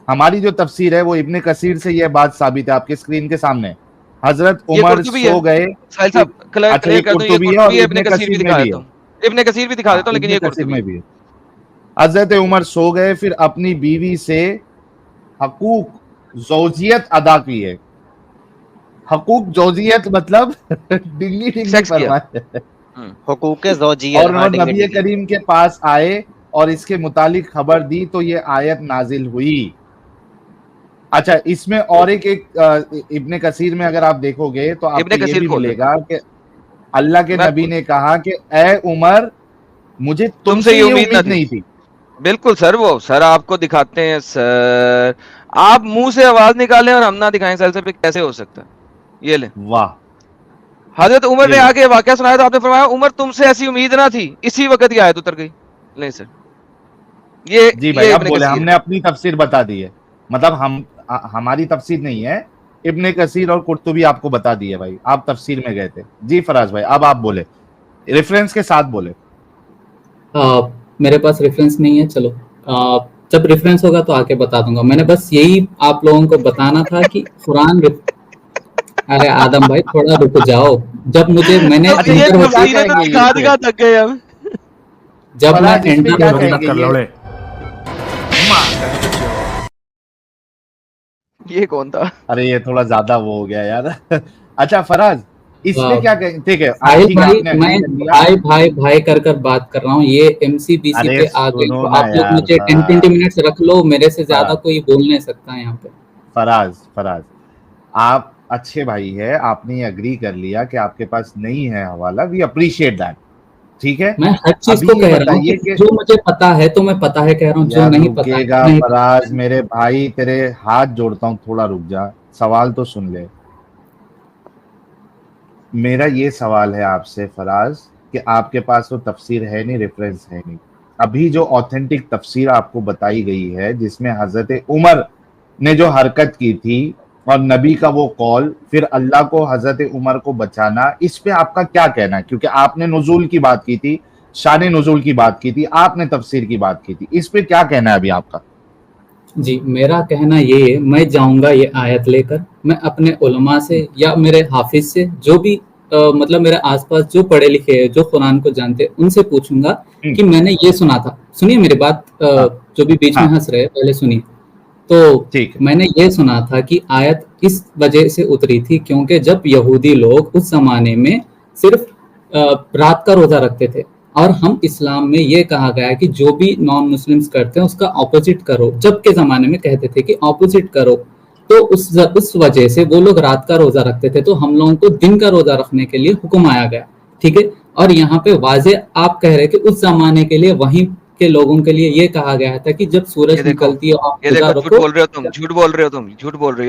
हमारी जो तफसीर है वो इब्ने कसीर से यह बात साबित है आपके स्क्रीन के सामने। हजरत उमर सो गए। अच्छा ये कुर्तुबी है और इब्ने कसीर भी दिखा देता हूं, इब्ने कसीर भी दिखा देता हूं, लेकिन ये कुर्तुबी में भी है। हजरत उमर सो गए, फिर अपनी बीवी से हकूक ज़ौजियत अदा की है। हकूक ज़ौजियत मतलब डिंगी फरमाए, हुकूक ज़ौजियत, और नबी करीम के पास आए और इसके मुतालिक खबर दी तो ये आयत नाजिल हुई। अच्छा, इसमें और एक इब्ने कसीर में अगर आप देखोगे तो आपको ये भी मिलेगा कि अल्लाह के नबी ने कहा कि ए उमर, मुझे तुमसे ये उम्मीद नहीं थी। बिल्कुल सर, वो सर आपको दिखाते हैं सर, आप मुंह से आवाज निकालें और हम ना दिखाएं सर, पे कैसे हो सकता है? ये ले, वाह। हजरत उमर ने आगे वाकया सुनाया तो आपने फरमाया उमर तुमसे ऐसी उम्मीद ना थी, इसी वक्त ही आयत उतर गई। नहीं सर, ये जी भाई, अब बोले, हमने अपनी तफसीर बता दी है, मतलब हमारी तफसीर नहीं है, इब्ने कसीर और कुर्तुबी आपको बता दी है भाई, आप तफसीर में गए थे। जी फराज भाई, अब आप बोले, रेफरेंस के साथ बोले। मेरे पास रेफरेंस नहीं है, चलो जब रेफरेंस होगा तो आके बता दूंगा। मैंने बस यही आप लोगों को बताना था कि कुरान, अरे आदम भाई थोड़ा रुक जाओ, जब मुझे मैंने जब मैं एंटर, ये कौन था? अरे ये थोड़ा ज्यादा वो हो गया यार। अच्छा फराज, इसमें क्या कहें? ठीक है भाई भाई कर बात कर रहा हूँ, ये एमसीबीसी पे आ गए तो आप लोग मुझे 10-20 मिनट्स रख लो, मेरे से ज्यादा कोई बोल नहीं सकता यहाँ पे। फराज आप अच्छे भाई है, आपने अग्री कर लिया कि आपके पास नहीं है हवाला, वी अप्रिशिएट दैट, ठीक है। मैं हर चीज को कह रहा हूँ कि जो मुझे पता है तो मैं पता है कह रहा हूँ, जो नहीं पता है फराज मेरे भाई, तेरे हाथ जोड़ता हूँ, थोड़ा रुक जा, सवाल तो सुन ले। मेरा ये सवाल है आपसे फराज कि आपके पास तो तफसीर है नहीं, रेफरेंस है नहीं। अभी जो ऑथेंटिक तफसीर आपको बताई गई है, जिसमें हजरत उमर ने जो हरकत की थी और नबी का वो कॉल, फिर अल्लाह को हजरत उमर को बचाना, इस पे आपका क्या कहना है? क्योंकि आपने नुज़ूल की बात की थी, शान नुज़ूल की बात की थी, आपने तफसीर की बात की थी, इस पे क्या कहना है अभी आपका? जी, मेरा कहना ये है, मैं जाऊंगा ये आयत लेकर, मैं अपने उलमा से या मेरे हाफिज से, जो भी मतलब मेरे आसपास जो पढ़े लिखे हैं, जो कुरान को जानते हैं, उनसे पूछूंगा कि मैंने ये सुना था। सुनिए मेरी बात, जो भी बीच में हंस रहे पहले सुनिए। तो मैंने ये सुना था कि आयत इस वजह से उतरी थी क्योंकि जब यहूदी लोग उस जमाने में सिर्फ रात का रोजा रखते थे, और हम इस्लाम में ये कहा गया कि जो भी नॉन मुस्लिम्स करते हैं उसका ऑपोजिट करो, जब के जमाने में कहते थे कि ऑपोजिट करो, तो उस वजह से वो लोग रात का रोजा रखते थे, तो हम लोगों को दिन का रोजा रखने के लिए हुक्म आया गया, ठीक है। और यहाँ पे वाजे आप कह रहे कि उस जमाने के लिए वहीं के लोगों के लिए ये कहा गया था कि जब सूरज निकलती है आप रोजा रखो। झूठ बोल रहे हो तुम, झूठ बोल रहे हो तुम, झूठ बोल रहे हो।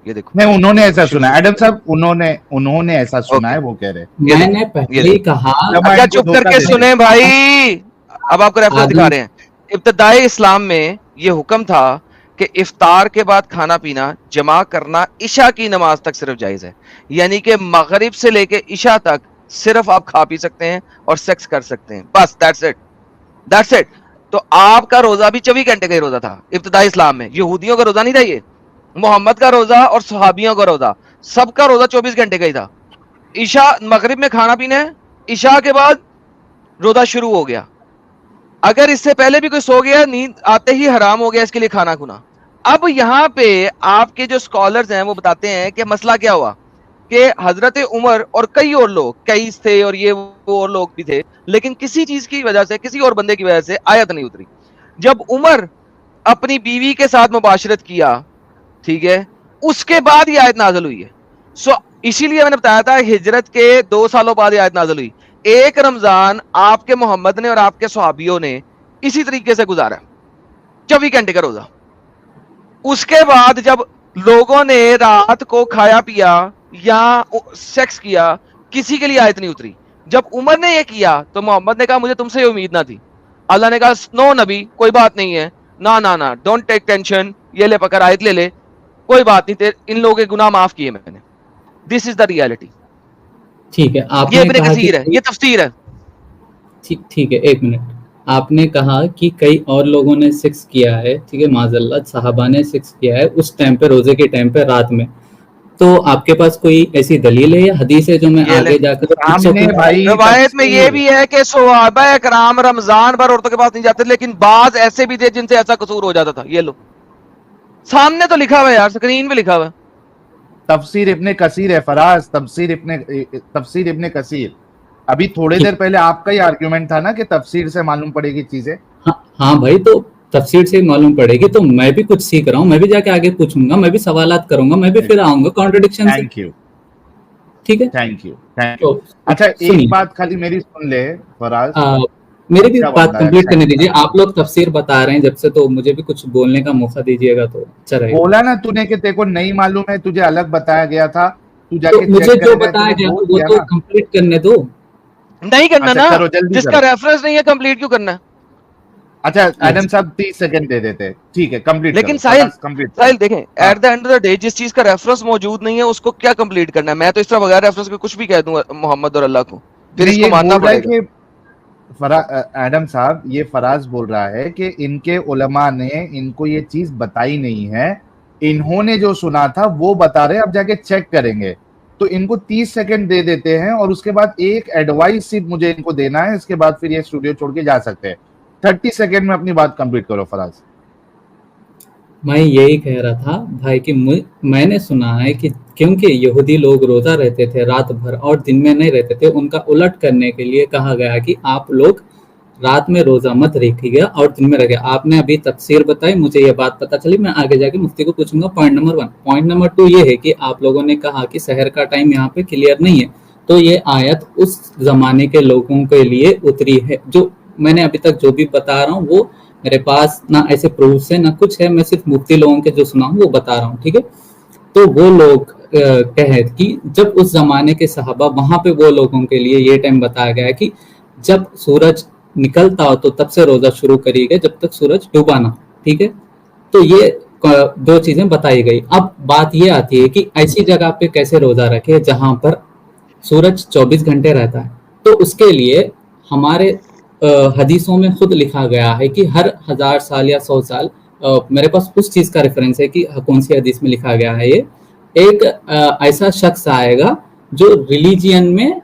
ये देखो नहीं, उन्होंने ऐसा सुना, एडम साहब उन्होंने ऐसा सुना है, वो कह रहे। मैंने पहले ही कहा, अच्छा चुप करके सुने भाई, अब आपको रेफरेंस दिखा रहे हैं। इब्तिदाई इस्लाम में ये हुक्म था कि इफ्तार के बाद खाना पीना जमा करना इशा की नमाज तक सिर्फ जायज है, यानी कि मगरिब से लेके इशा तक सिर्फ आप खा पी सकते हैं और सेक्स कर सकते हैं, बस दैट्स इट। तो आपका रोजा भी 24 घंटे का ही रोजा था इब्तिदाई इस्लाम में, यहूदियों का रोजा नहीं था ये, मोहम्मद का रोजा और सहाबियों का रोजा, सबका रोजा 24 घंटे का ही था। इशा मगरिब में खाना पीना है, इशा के बाद रोजा शुरू हो गया। अगर इससे पहले भी कोई सो गया, नींद आते ही हराम हो गया इसके लिए खाना खुना। अब यहाँ पे आपके जो स्कॉलर्स हैं वो बताते हैं कि मसला क्या हुआ कि हजरत उमर और कई और लोग, कई थे और ये वो और लोग भी थे, लेकिन किसी चीज की वजह से, किसी और बंदे की वजह से आयत नहीं उतरी। जब उमर अपनी बीवी के साथ मुबाशरत किया, ठीक है, उसके बाद ये आयत नाज़िल हुई है। सो इसीलिए मैंने बताया था हिजरत के 2 सालों बाद ये आयत नाज़िल हुई। एक रमजान आपके मोहम्मद ने और आपके सहाबियों ने इसी तरीके से गुजारा, 24 घंटे का रोजा। उसके बाद जब लोगों ने रात को खाया पिया या सेक्स किया, किसी के लिए आयत नहीं उतरी। जब उमर ने ये किया तो मोहम्मद ने कहा मुझे तुमसे ये उम्मीद ना थी। अल्लाह ने कहा नो नबी, कोई बात नहीं है, ना ना ना, डोंट टेक टेंशन, ये ले पकड़ आयत ले ले, कोई बात नहीं, इन लोगों के गुनाह माफ किए मैंने। This is the reality. ठीक है, आपने ये इब्ने कहा कसीर है, कि ये तफसीर है। ठीक ठीक है, एक मिनट। आपने कहा कि कई और लोगों ने सेक्स किया है, ठीक है, माज़अल्लाह साहबा ने सेक्स किया है उस टाइम पे, रोजे के टाइम पे, रात में। तो आपके पास कोई ऐसी दलील है या हदीस है जो मैं ये ले आगे जाकर पूछ सामने सकूं? भाई रवायत में ये तफसीर। भी है कि सहाबा कराम रमजान भर औरतों के पास नहीं जाते, लेकिन बाज ऐसे भी थे जिनसे ऐसा कसूर हो जाता था। ये लो सामने तो लिखा हुआ है यार, स्क्रीन पे लिखा हुआ है। तफसीर इब्ने कसीर है फराज, तफसीर इब्ने कसीर। अभी थोड़ी देर पहले आपका ही आर्ग्यूमेंट था ना कि तफसीर से मालूम पड़ेगी चीजें। हाँ भाई, तो तफसीर से मालूम पड़ेगी, तो मैं भी कुछ सीख रहा हूँ, मैं भी जाके आगे पूछूंगा, मैं भी सवालात करूंगा, मैं भी फिर आऊंगा कॉन्ट्रडिक्शन से। थैंक यू, ठीक है, थैंक यू, थैंक तो यू। अच्छा सुनिए, एक बात खाली मेरी सुन ले फराज। मेरी भी अच्छा बात बंदा है, कंप्लीट करने thank you। दीजिए। आप लोग तफसीर बता रहे हैं जब से, तो मुझे भी कुछ बोलने का मौका दीजिएगा तो अच्छा रहेगा। बोला ना तूने कि तेरे को नहीं मालूम है, तुझे अलग बताया गया था, तू तो जाके मुझे चेक जो कर, बताया तूने गया बोल वो दिया तो ना। कंप्लीट करने दो। नहीं करना अच्छा ना, करो, जल्दी जिसका करो। रेफरेंस नहीं है कंप्लीट क्यों करना है? अच्छा एडम साहब 30 सेकंड दे देते हैं, ठीक है, कंप्लीट लेकिन करो साहिल, फराज, कंप्लीट साहिल करो। देखें, हाँ, at the end of the day जिस चीज का रेफरेंस मौजूद नहीं है उसको क्या कंप्लीट करना है? मैं तो इस तरह बगैर रेफरेंस के कुछ भी कह दूंगा मोहम्मद और अल्लाह को, फिर नहीं इसको ये मानना बोल रहा है पड़ेगा। कि एडम साहब, ये फराज बोल रहा है कि इनके उलमा ने इनको ये चीज बताई नहीं है, इन्होंने जो सुना था वो बता रहे, अब जाके चेक करेंगे। तो इनको 30 सेकंड दे देते हैं और उसके बाद एक एडवाइस सिर्फ मुझे इनको देना है, इसके बाद फिर ये स्टूडियो छोड़ के जा सकते हैं। 30 सेकंड में अपनी बात कंप्लीट करो फराज। मैं यही कह रहा था भाई कि मैंने सुना है कि क्योंकि यहूदी लोग रोजा रहते थे रात भर और दिन में नहीं रहते थे, उनका उलट करने के लिए कहा गया कि आप लोग रात में रोजा मत रखिएगा और दिन में रखिए। आपने अभी तफसीर बताई, मुझे ये बात पता चली, मैं आगे जाके मुफ्ती को पूछूंगा। Point number 1। पॉइंट नंबर 2 ये है कि आप लोगों ने कहा कि शहर का टाइम यहाँ पे क्लियर नहीं है, तो ये आयत उस जमाने के लोगों के लिए उतरी है। जो मैंने अभी तक जो भी बता रहा हूँ वो मेरे पास ना ऐसे प्रूफ है ना कुछ है, मैं सिर्फ मुफ्ती लोगों के जो सुना हूँ वो बता रहा हूँ, ठीक है। तो वो लोग कहे कि जब उस जमाने के सहाबा, वहां पे वो लोगों के लिए ये टाइम बताया गया है कि जब सूरज निकलता हो तो तब से रोजा शुरू करिएगा जब तक सूरज डूबा ना, ठीक है। तो ये 2 चीजें बताई गई। अब बात ये आती है कि ऐसी जगह पे कैसे रोजा रखे जहां पर सूरज 24 घंटे रहता है। तो उसके लिए हमारे हदीसों में खुद लिखा गया है कि हर 1000 साल या 100 साल, मेरे पास उस चीज का रेफरेंस है कि कौन सी हदीस में लिखा गया है, ये एक ऐसा शख्स आएगा जो रिलीजियन में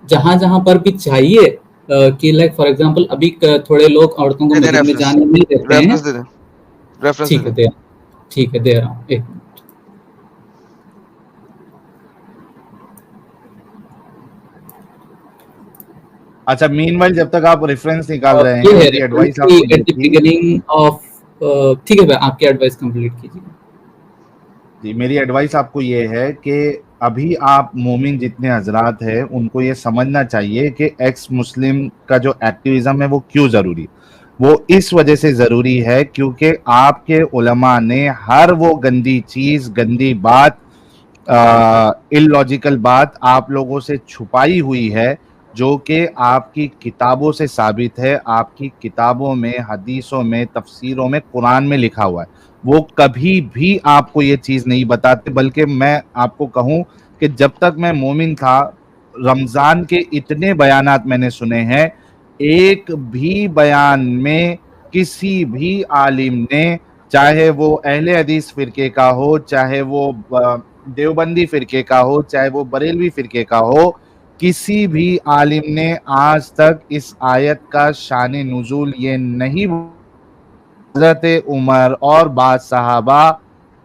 जहां जहां पर भी चाहिए कि लाइक फॉर एग्जांपल अभी थोड़े लोग औरतों को मस्जिद में जाने नहीं देते हैं। रेफरेंस दे दे, रेफरेंस ठीक है, ठीक है, दे रहा हूँ, एक मिनट। अच्छा मीनवाइल जब तक आप रेफरेंस निकाल रहे हैं, ये है मेरी एडवाइस आपको ये एट द थी। बिगिनिंग ऑफ, ठीक है भाई, आपकी एडवाइस कंप्लीट कीजिए। जी मेरी एडवाइस आपको ये है कि अभी आप मोमिन जितने हजरात हैं उनको ये समझना चाहिए कि एक्स मुस्लिम का जो एक्टिविज्म है वो क्यों जरूरी, वो इस वजह से जरूरी है क्योंकि आपके उलमा ने हर वो गंदी चीज, गंदी बात, इलॉजिकल बात आप लोगों से छुपाई हुई है, जो कि आपकी किताबों से साबित है, आपकी किताबों में, हदीसों में, तफसीरों में, कुरान में लिखा हुआ है। वो कभी भी आपको ये चीज़ नहीं बताते, बल्कि मैं आपको कहूँ कि जब तक मैं मोमिन था, रमज़ान के इतने बयानात मैंने सुने हैं, एक भी बयान में किसी भी आलिम ने, चाहे वो अहले हदीस फ़िरके का हो, चाहे वो देवबंदी फ़िरके का हो, चाहे वो बरेलवी फ़िरके का हो, किसी भी आलिम ने आज तक इस आयत का शान नुज़ूल ये नहीं, हज़रत उमर और बाद सहाबा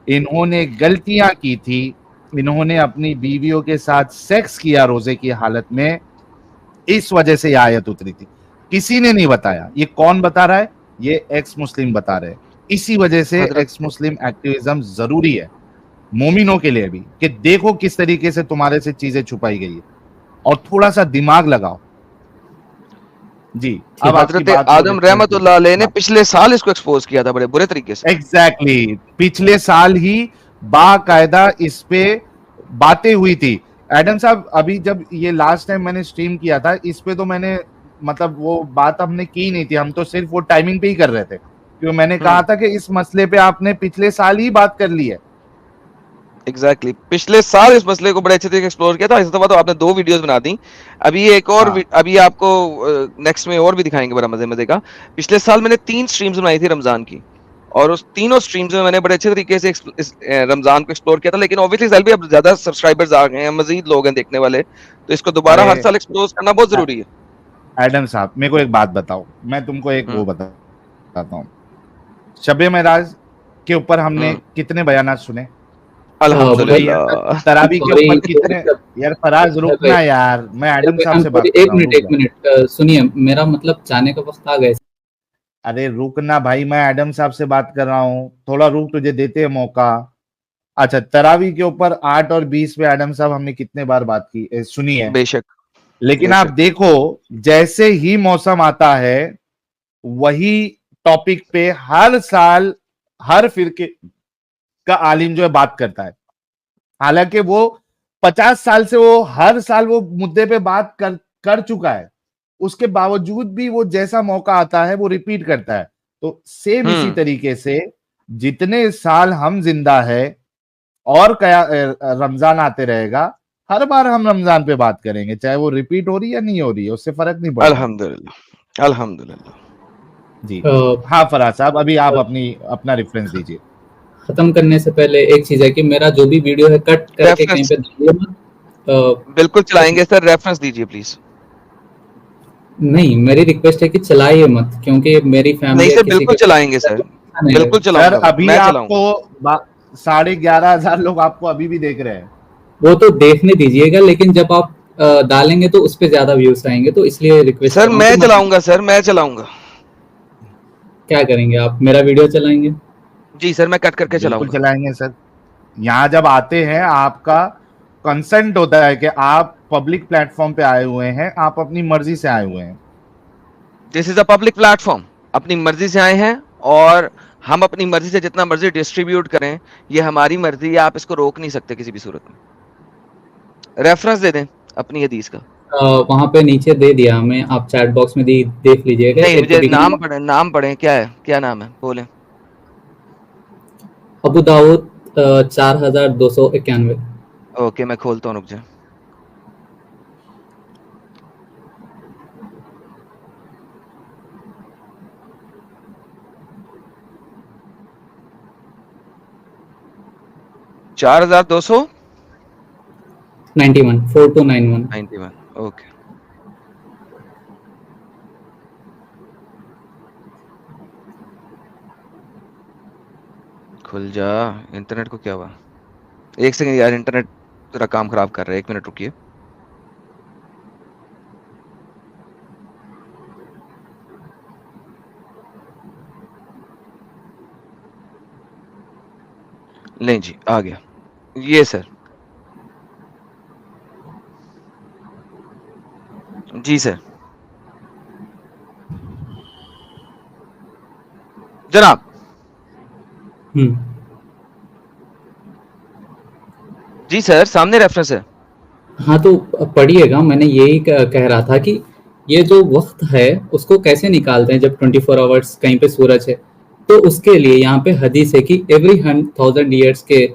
इन्होंने गलतियां की थी, इन्होंने अपनी बीवियों के साथ सेक्स किया रोजे की हालत में, इस वजह से यह आयत उतरी थी। किसी ने नहीं बताया। ये कौन बता रहा है? ये एक्स मुस्लिम बता रहे हैं। इसी वजह से एक्स मुस्लिम एक्टिविज्म जरूरी है मोमिनों के लिए भी, कि देखो किस तरीके से तुम्हारे से चीजें छुपाई गई है और थोड़ा सा दिमाग लगाओ। जी, अब हजरत आदम रहमतुल्लाह अलैह ने पिछले साल इसको एक्सपोज किया था बड़े बुरे तरीके से। एग्जैक्टली, पिछले साल ही बाकायदा इस पे बातें हुई थी। एडम साहब, अभी जब ये लास्ट टाइम मैंने स्ट्रीम किया था, इस पे तो मैंने मतलब वो बात हमने की नहीं थी, हम तो सिर्फ वो टाइमिंग पे ही कर रहे थे, क्योंकि मैंने कहा था कि इस मसले पे आपने पिछले साल ही बात कर ली है। एग्जैक्टली पिछले साल इस मसले को बड़े अच्छे तरीके एक्सप्लोर किया था। इस दफा तो आपने 2 वीडियोस बना दी। अभी एक और अभी आपको नेक्स्ट में और भी दिखाएंगे बड़ा मजे का। पिछले साल मैंने 3 स्ट्रीम्स बनाई थी रमजान की, और उस तीनों स्ट्रीम्स में मैंने बड़े अच्छे तरीके से रमजान को एक्सप्लोर किया था। लेकिन ऑब्वियसली सेल्फी अब ज्यादा सब्सक्राइबर्स आ गए हैं, मजीद लोग हैं देखने वाले, तो इसको दोबारा हर साल एक्सप्लोर करना बहुत जरूरी है। एडम साहब, मेरे को एक बात बताओ, मैं तुमको एक वो बताता हूँ। शबे मेराज के ऊपर हमने कितने बयानात सुने? अल्हम्दुलिल्लाह। तरावी के ऊपर कितने? यार फराज रुकना यार, मैं एडम साहब से बात कर रहा हूँ। एक मिनट सुनिए, मेरा मतलब जाने का वक्त आ गया। अरे रुकना भाई, मैं एडम साहब से बात कर रहा हूँ, थोड़ा रुक, तुझे देते हैं मौका। अच्छा, तरावी के ऊपर 8 और 20 पे एडम साहब हमने कितने बार बात की सुनी है? बेशक। लेकिन आप देखो, जैसे ही मौसम आता है वही टॉपिक पे हर साल हर फिरके का आलिम जो है बात करता है। हालांकि वो 50 साल से वो हर साल वो मुद्दे पे बात कर चुका है, उसके बावजूद भी वो जैसा मौका आता है वो रिपीट करता है। तो सेम इसी तरीके से जितने साल हम जिंदा है और रमजान आते रहेगा, हर बार हम रमजान पे बात करेंगे, चाहे वो रिपीट हो रही है या नहीं हो रही है, उससे फर्क नहीं पड़ता। अल्हम्दुलिल्लाह, अल्हम्दुलिल्लाह। जी हाँ फराज साहब, अभी आप अपना रेफरेंस दीजिए। खत्म करने से पहले एक चीज है कि मेरा जो भी वीडियो है कट करके कहीं पे डालिए मत। बिल्कुल चलाएंगे सर, रेफरेंस दीजिए प्लीज। नहीं, मेरी रिक्वेस्ट है कि चलाइए मत, क्योंकि मेरी फैमिली नहीं सर, बिल्कुल चलाएंगे सर, बिल्कुल चलाऊंगा। सर अभी आपको 11,500 लोग आपको अभी भी देख रहे हैं। वो तो देखने दीजिएगा, लेकिन जब आप डालेंगे तो उस पे ज्यादा व्यूज आएंगे, तो इसलिए रिक्वेस्ट सर मैं चलाऊंगा, सर मैं चलाऊंगा। क्या करेंगे आप, मेरा वीडियो चलाएंगे? जी सर, मैं कट करके चलाऊंगा। चलाएंगे सर। यहाँ जब आते हैं आपका कंसेंट होता है कि आप पब्लिक प्लेटफॉर्म पे आए हुए हैं, आप अपनी मर्जी से आए हुए हैं। This is a public platform, अपनी मर्जी से आए हैं और हम अपनी मर्जी से जितना मर्जी डिस्ट्रीब्यूट करें, ये हमारी मर्जी है, आप इसको रोक नहीं सकते किसी भी सूरत में। रेफरेंस दे दें अपनी हदीस का। वहां पे नीचे दे दिया हमें, आप चैट बॉक्स में देख लीजिएगा। नहीं, मुझे नाम पढ़े, क्या है, क्या नाम है, बोले। अबू दाऊद 4291। ओके, मैं खोलता हूँ, रुक जा। $4,291 4291। ओके, खुल जा। इंटरनेट को क्या हुआ? एक सेकंड यार, इंटरनेट तेरा काम खराब कर रहा है, 1 मिनट रुकिए। नहीं जी, आ गया ये सर। जी सर, जनाब। जी सर, सामने रेफरेंस है। हाँ तो पढ़िएगा, मैंने यही कह रहा था कि ये जो वक्त है उसको कैसे निकालते हैं जब 24 आवर्स कहीं पे सूरज है। तो उसके लिए यहाँ पे हदीस है कि एवरी 1000 ईयर्स के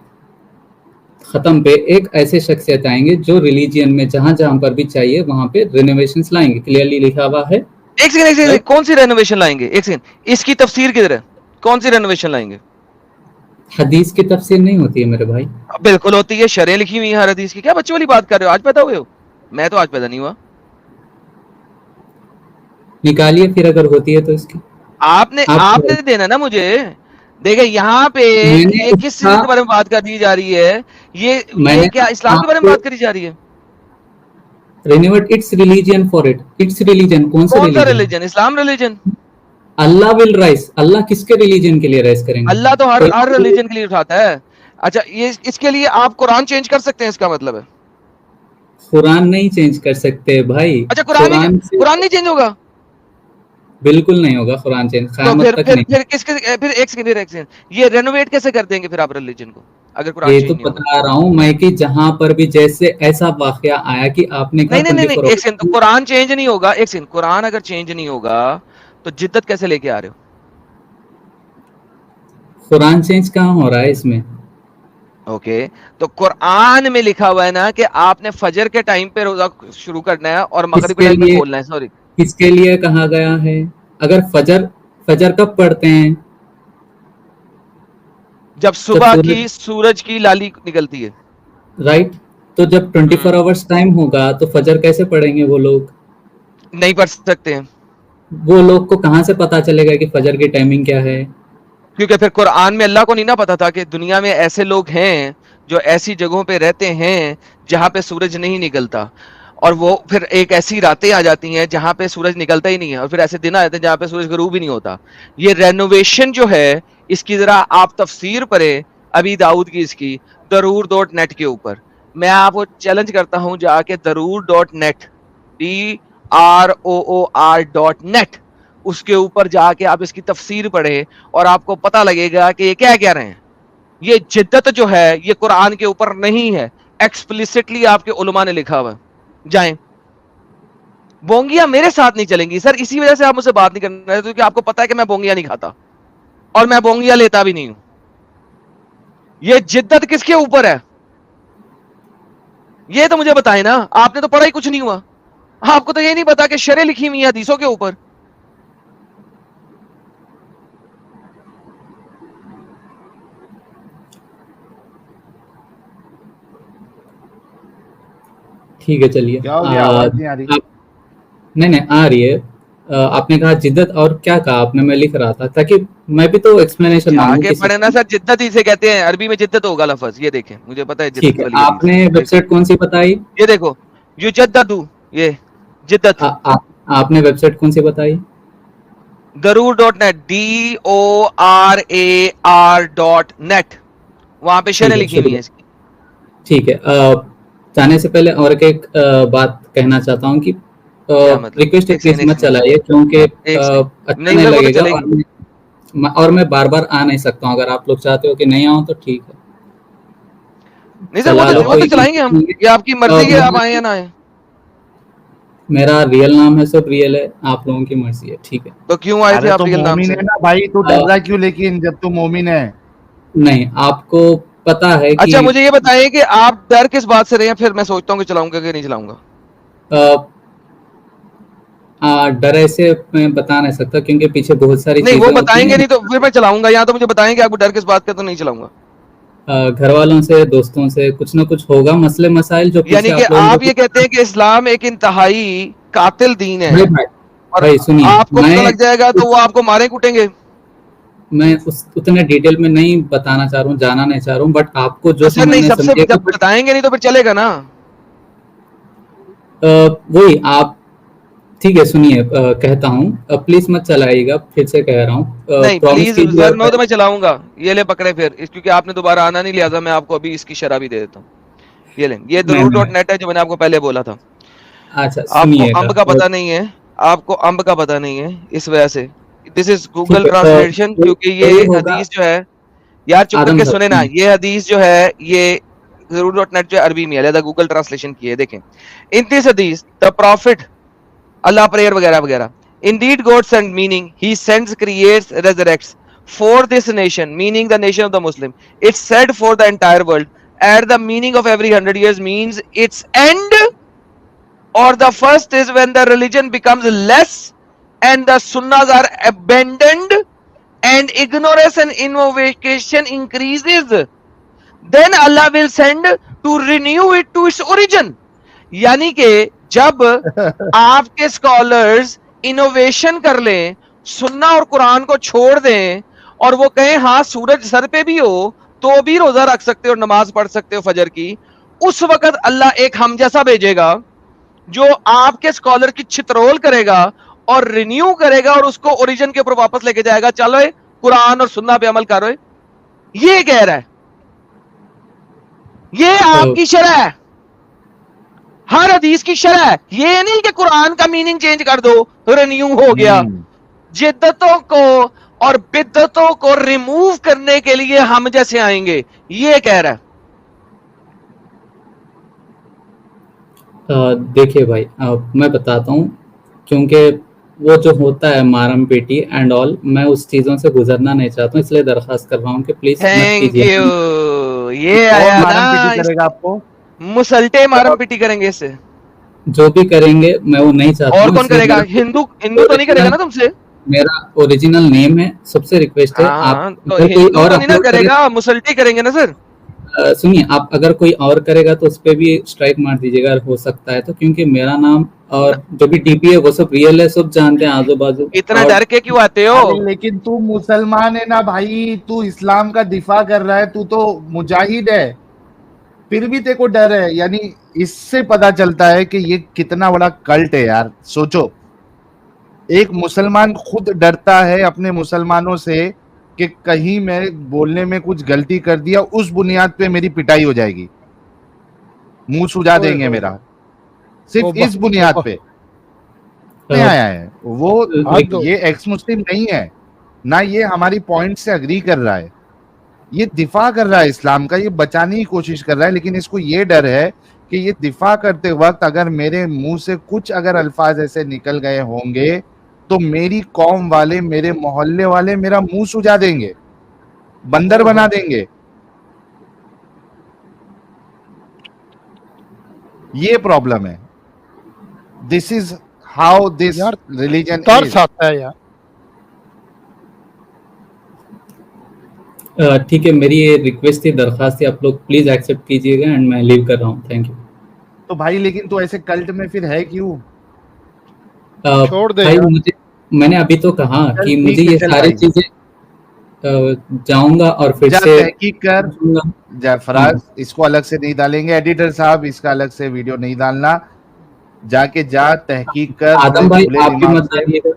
खत्म पे एक ऐसे शख्सियत आएंगे जो रिलीजियन में जहां जहां पर भी चाहिए वहां पे रिनोवेशंस लाएंगे। क्लियरली लिखा हुआ है। एक सेकंड, कौन सी रेनोवेशन लाएंगे? एक सेकंड, इसकी तफसीर किधर है? कौन सी रेनोवेशन लाएंगे? हदीस की तफसीर नहीं होती है मेरे भाई। बिल्कुल होती है, शरह लिखी हुई है हर हदीस की। क्या बच्चों वाली बात कर रहे हो? आज पैदा हुए हो? मैं तो आज पैदा नहीं हुआ। निकालिए फिर अगर होती है तो इसकी। आपने देना ना मुझे। देखिए यहाँ पे ये किस चीज के बारे में बात कर दी जा रही है, ये क्या इस्लाम के बारे में बात करी जा रही है? Renew it its religion for its religion. कौन सा religion? Islam religion. Allah will rise. Allah किसके रिलीजन के लिए राइज करेंगे? अल्लाह तो हर रिलीजन के लिए उठाता है। अच्छा, ये इसके लिए आप कुरान चेंज कर सकते हैं, इसका मतलब है? कुरान नहीं चेंज कर सकते भाई। अच्छा, कुरान नहीं चेंज होगा? बिल्कुल नहीं होगा कुरान चेंज, क़यामत तक नहीं। फिर किसके फिर एक सेकंड ये रेनोवेट कैसे कर देंगे फिर आप रिलीजन को, अगर कुरान ये चेंज तो नहीं होगा? बता रहा हूँ मैं कि जहां पर भी जैसे ऐसा वाकया आया कि आपने कहा नहीं, एक सेकंड, तो कुरान चेंज नहीं होगा। एक सेकंड, कुरान अगर चेंज नहीं होगा तो जिद्दत कैसे लेके आ रहे हो? कुरान चेंज कहाँ हो रहा है इसमें? ओके, तो कुरान में लिखा हुआ है ना कि आपने फजर के टाइम पे रोजा शुरू करना है और मगरिब के टाइम पे खोलना है। सॉरी, किसके लिए कहा गया है? अगर फजर कब पढ़ते हैं? जब सुबह की सूरज की लाली निकलती है, राइट। तो जब 24 आवर्स टाइम होगा तो फजर कैसे पढ़ेंगे वो लोग? नहीं पढ़ सकते हैं। वो लोग को कहां से पता चलेगा कि फजर की टाइमिंग क्या है? क्योंकि फिर कुरान में अल्लाह को नहीं ना पता था कि दुनिया में ऐसे लोग हैं जो ऐसी जगहों पे रहते हैं जहां पे सूरज नहीं निकलता, और वो फिर एक ऐसी रातें आ जाती हैं जहां पे सूरज निकलता ही नहीं है, और फिर ऐसे दिन आ जाते हैं जहां पे सूरज गरूब ही नहीं होता। ये रेनोवेशन जो है इसकी जरा आप तफसीर पढ़े अभी दाऊद की, इसकी darur.net के ऊपर। मैं आपको चैलेंज करता हूं, जाके darur.net DROOR.net उसके ऊपर जाके आप इसकी तफसीर पढ़े और आपको पता लगेगा कि ये क्या कह रहे हैं। ये जिद्दत जो है ये कुरान के ऊपर नहीं है, एक्सप्लिसिटली आपके उलमा ने लिखा हुआ है। जाएं, बोंगियां मेरे साथ नहीं चलेंगी सर, इसी वजह से आप मुझसे बात नहीं करना है, क्योंकि आपको पता है कि मैं बोंगियां नहीं खाता और मैं बोंगियां लेता भी नहीं हूं। ये जिद्दत किसके ऊपर है ये तो मुझे बताएं ना। आपने तो पढ़ा ही कुछ नहीं हुआ, आपको तो ये नहीं पता कि शरे लिखी हुई है हदीसों के ऊपर। ठीक है, चलिए। क्या हो गया? आवाज नहीं आ रही? नहीं आ रही है। आपने कहा जिद्दत, और क्या कहा आपने? मैं लिख रहा था ताकि मैं भी तो एक्सप्लेनेशन मांगूं। आगे पढ़े ना सर, जिद्दत इसे कहते हैं, अरबी में जिद्दत होगा लफ्ज, ये देखें, मुझे पता है जिद्दत ठीक है। वाली आपने वेबसाइट कौन सी बताई? ये देखो, युजद्ददु, ये जिद्दत। आपने वेबसाइट कौन सी बताई? darur.net DORAR.net, वहां पे शरे लिखी हुई है इसकी। ठीक है। जाने से पहले और एक बात कहना चाहता हूँ कि रिक्वेस्ट प्लीज मत चलाइए, क्योंकि अच्छा नहीं लगेगा, और मैं बार बार आ नहीं सकता हूँ। अगर आप लोग चाहते हो कि नहीं आऊँ तो ठीक है, नहीं सर, वो तो चलाएंगे हम, ये आपकी मर्जी है, आप आए या ना आए। मेरा रियल नाम है, सब रियल है, आप लोगों की मर्जी है। ठीक है, तो क्यों आए थे आप रियल नाम से? ना भाई, तू डर रहा क्यों? लेकिन जब तू मोमिन है। नहीं, आपको पता है कि अच्छा, मुझे ये बताइए कि आप डर किस बात से रहे हैं, फिर मैं सोचता हूँ कि चलाऊंगा कि नहीं चलाऊंगा। डर ऐसे मैं बता नहीं सकता, क्योंकि पीछे बहुत सारी नहीं, वो बताएंगे नहीं तो फिर मैं चलाऊंगा। यहाँ तो मुझे बताएंगे आपको डर किस बात का, तो नहीं चलाऊंगा। घर वालों से, दोस्तों से कुछ ना कुछ होगा, मसले मसाइल जो, यानी कि आप ये कहते हैं कि इस्लाम एक इंतहाई कातिल दीन है, और भाई सुनिए, आपको पता लग जाएगा तो वो आपको मारे कूटेंगे। मैं उतने डिटेल में नहीं बताना चाह रहा हूँ, जाना नहीं चाह रहा हूँ, बट आपको जो नहीं, सबसे जब बताएंगे नहीं तो फिर चलेगा ना। वही आप, ठीक है, सुनिए, कहता हूँ, प्लीज मत चलाइएगा, फिर से कह रहा हूँ। नहीं प्लीज सर, नो, तो मैं चलाऊंगा। ये ले पकड़े फिर, क्योंकि आपने दोबारा आना नहीं, लिया, मैं आपको अभी इसकी शराब भी दे देता हूँ। ये लें, ये darur.net है जो मैंने आपको पहले बोला था। अच्छा, आपको अंब का पता नहीं है, आपको अंब का पता नहीं है, इस वजह से दिस इज गूगल ट्रांसलेशन। क्योंकि ये हदीस जो है, यार चुप करके सुने ना, ये हदीस जो है ये darur.net जो अरबी में है, गूगल ट्रांसलेशन की है। देखें, इन दिस हदीस द प्रॉफिट, अल्लाह प्रेयर वगैरह वगैरह, indeed God sent, meaning he sends, creates, resurrects for this nation, meaning the nation of the Muslim. It's said for the entire world, at the meaning of every 100 years means its end, or the first is when the religion becomes less and the sunnahs are abandoned and ignorance and innovation increases, then Allah will send to renew it to its origin. यानी कि जब आपके scholars innovation कर लें, सुन्ना और कुरान को छोड़ दें और वो कहें हाँ सूरज सर पे भी हो तो भी रोजा रख सकते हो, नमाज पढ़ सकते हो फजर की, उस वक्त अल्लाह एक हम जैसा भेजेगा जो आपके स्कॉलर की छितरोल करेगा और रिन्यू करेगा और उसको ओरिजिन के ऊपर वापस लेके जाएगा। चलो कुरान और सुन्ना पे अमल करो। ये कह रहा है, ये आपकी शरह है, हर हदीस की शरह है। ये नहीं कि कुरान का मीनिंग चेंज कर दो तो रिन्यू हो गया। जिद्दतों को और बिद्दतों को रिमूव करने के लिए हम जैसे आएंगे, ये कह रहा है। देखिए भाई, मैं बताता हूँ, क्योंकि वो जो होता है मारम पेटी एंड ऑल, मैं उस चीजों से गुजरना नहीं चाहता हूँ, इसलिए दरखास्त कर रहा हूँ कि प्लीज थैंक यू। ये आया ना, करेगा आपको मुसल्टे मारम पिटी करेंगे इससे, जो भी करेंगे मैं वो नहीं चाहता। और कौन करेगा? हिंदू तो नहीं करेगा ना तुमसे? मेरा ओरिजिनल नेम है, सबसे रिक्वेस्ट है आप तो हिंदू तो नहीं ना करेगा, मुसल्टी करेंगे ना सर। सुनिए, आप अगर कोई और करेगा तो उस पे भी स्ट्राइक मार दीजिएगा, हो सकता है तो, क्योंकि मेरा नाम और जो भी डीपी है वो सब रियल है, सब जानते हैं आजू बाजू। इतना डर के क्यों आते हो? लेकिन तू मुसलमान है ना भाई, तू इस्लाम का दिफा कर रहा है, तू तो मुजाहिद है, फिर भी तेरे को डर है। यानी इससे पता चलता है कि ये कितना बड़ा कल्ट है यार। सोचो, एक मुसलमान खुद डरता है अपने मुसलमानों से कि कहीं मैं बोलने में कुछ गलती कर दिया, उस बुनियाद पे मेरी पिटाई हो जाएगी, मुंह सुझा देंगे मेरा, सिर्फ इस बुनियाद पे आया है वो। ये एक्स मुस्लिम नहीं है ना, ये हमारी पॉइंट से अग्री कर रहा है, ये दिफा कर रहा है इस्लाम का, ये बचाने की कोशिश कर रहा है। लेकिन इसको ये डर है कि ये दिफा करते वक्त अगर मेरे मुंह से कुछ अगर अल्फाज ऐसे निकल गए होंगे तो मेरी कौम वाले, मेरे मोहल्ले वाले मेरा मुंह सुझा देंगे, बंदर बना देंगे। ये प्रॉब्लम है। This is how this religion तरस आता है यार। ठीक है, मेरी ये रिक्वेस्ट थी, दरखास्त थी, आप लोग प्लीज एक्सेप्ट कीजिएगा एंड मैं लीव कर रहा हूँ। Thank you. तो भाई लेकिन तो ऐसे कल्ट में फिर है क्यों? छोड़ दे भाई, यार। मुझे, मैंने अभी तो कहा कि मुझे ये सारी चीजें जाऊंगा और फिर से तहकीक कर। फराज, इसको अलग से नहीं डालेंगे, एडिटर साहब इसका अलग से वीडियो नहीं डालना, जाके जा तहकीक कर। आदम भाई आप भी मत डालिएगा।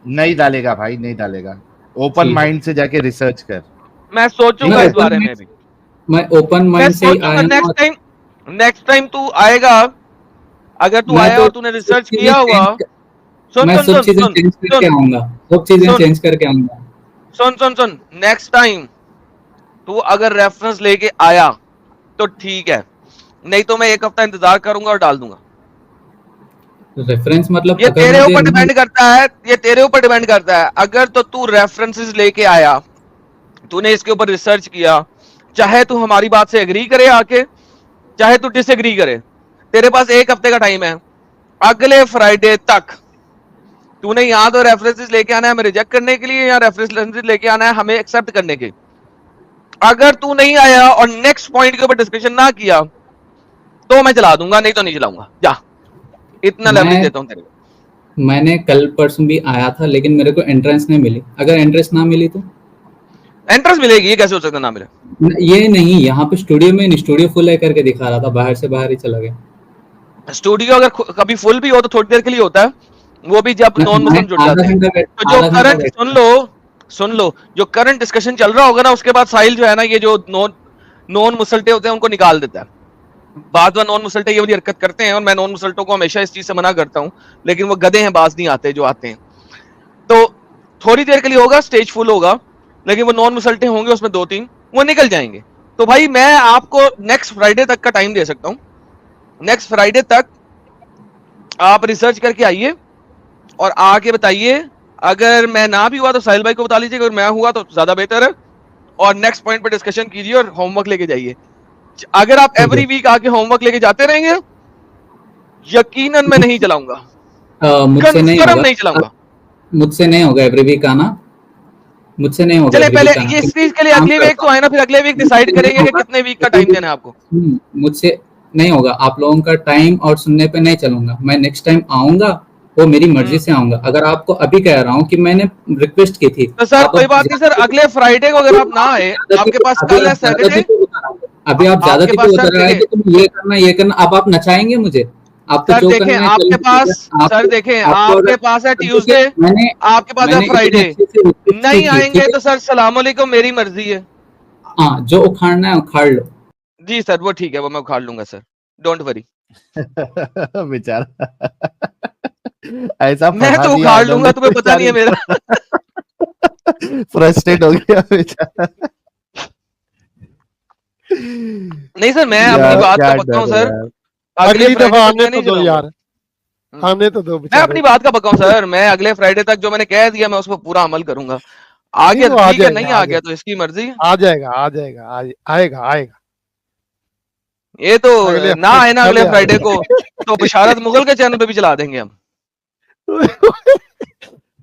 नहीं डालेगा भाई, नहीं डालेगा, ओपन माइंड से जाके रिसर्च कर। मैं सोचूंगा इस बारे में भी, मैं ओपन माइंड से नेक्स्ट टाइम तू आएगा, अगर तू आया और तूने रिसर्च किया हुआ, मैं सब चीजें चेंज करके आऊंगा, सब चीजें चेंज करके आऊंगा। सुन, नेक्स्ट टाइम तू अगर रेफरेंस लेके आया तो ठीक है, नहीं तो मैं एक हफ्ता इंतजार करूंगा और डाल दूंगा। रेफरेंस मतलब ये तेरे ऊपर डिपेंड करता है, ये तेरे ऊपर डिपेंड करता है। अगर तो तू रेफरेंसेस लेके आया, तूने इसके ऊपर रिसर्च किया, चाहे तू हमारी बात से एग्री करे आके, चाहे तू डिसएग्री करे, तेरे पास एक हफ्ते का टाइम है। अगले फ्राइडे तक तूने यहाँ तो रेफरेंसेस लेके आना है हमें रिजेक्ट करने के लिए, या रेफरेंसेस लेके आना है हमें एक्सेप्ट करने के। अगर तू नहीं आया और नेक्स्ट पॉइंट के ऊपर डिस्कशन ना किया तो मैं चला दूंगा, नहीं तो नहीं चलाऊंगा। जा, इतना लेवल देता हूं तेरे को। मैंने कल परसों भी आया था, लेकिन मेरे को एंट्रेंस नहीं मिली। अगर एंट्रेंस ना मिली तो एंट्रेंस मिलेगी, ये कैसे हो सकता ना मिले? ये नहीं, यहाँ पे स्टूडियो में स्टूडियो फुल है करके दिखा रहा था, बाहर से बाहर ही चला गया। स्टूडियो अगर कभी फुल भी हो तो थोड़ी देर के लिए होता है, वो भी जब नॉन मुस्लिम जुड़ जाते हैं। तो जो करंट सुन लो, जो करंट डिस्कशन चल रहा होगा ना, उसके बाद साहिल जो है ना, ये जो नॉन मुसल्टे होते हैं उनको निकाल देता है। बाद में नॉन मुसल्टे ये वाली हरकत करते हैं, और मैं नॉन मुसल्टों को हमेशा इस चीज से मना करता हूं, लेकिन वो गधे हैं, बाज नहीं आते जो आते हैं। तो थोड़ी देर के लिए होगा, स्टेज फुल होगा, लेकिन वो नॉन मुसल्टे होंगे उसमें 2-3, वो निकल जाएंगे। तो भाई मैं आपको नेक्स्ट फ्राइडे तक का टाइम दे सकता हूं। नेक्स्ट फ्राइडे तक आप रिसर्च करके आइए और आके बताइए। अगर मैं ना भी हुआ तो साहिल भाई को बता लीजिएगा, अगर मैं हुआ तो ज्यादा बेहतर है। और नेक्स्ट पॉइंट पर डिस्कशन कीजिए और होमवर्क लेके जाइए। अगर आप एवरी वीक आके होमवर्क लेके जाते रहेंगे, यकीनन मैं नहीं चलाऊंगा, मुझसे नहीं चलाऊंगा। मुझसे नहीं होगा एवरी वीक आना, मुझसे नहीं होगा। चले पहले इस चीज के लिए अगले वीक तो आए ना, फिर अगले वीक डिसाइड करेंगे कि कितने वीक का टाइम देना है आपको। मुझसे नहीं होगा, आप लोगों का टाइम और सुनने पे नहीं चलूंगा। मैं नेक्स्ट टाइम आऊंगा, वो मेरी मर्जी से आऊंगा। अगर आपको अभी कह रहा हूँ कि मैंने रिक्वेस्ट की थी, तो सर कोई बात नहीं सर, अगले फ्राइडे को अगर आप ना आए, आपके पास कल है सैटरडे, अभी आप ज्यादा आपके पास बता सर रहे हैं कि देखें, तुम ये करना, अब आप नचाएंगे मुझे। आपको सर जो देखें करना है आपके पास, सर देखें आपके पास है ट्यूसडे, आपके पास है फ्राइडे, नहीं आएंगे तो सर सलाम अलैकुम, मेरी मर्जी है। हाँ, जो उखाड़ना है उखाड़ लो। जी सर वो ठीक है, वो मैं उखाड़ लूंगा सर, डोंट वरी। बेचारा ऐसा मैं फंसा तो दिया उखाड़ इन्होंने, लूंगा, तुम्हें पता नहीं है मेरा। फ्रस्ट्रेट हो गया बेचारा। नहीं सर, मैं अपनी यार बात का क्या पक्का हूँ डर है सर, यार। अगले अगली फ्राइडे दफा तक आने मैं तो नहीं दो जलाऊंगा। यार, आने तो दो मैं बेचारे। अपनी बात का पक्का हूँ सर, मैं अगले फ्राइडे तक जो मैंने कह दिया मैं उस पर पूरा अमल करूंगा। आ नहीं गया वो तो आ ठीक है, जाएगा, नहीं आ गया तो इसकी मर्जी है। आ जाएगा, आ जाएगा, आएगा आएगा। ये तो अगले ना हफ्ते आए से ना अगले पहले आ फ्राइडे जाएगा। को, तो बिशारत मुगल के चैनल पे भी चला देंगे हम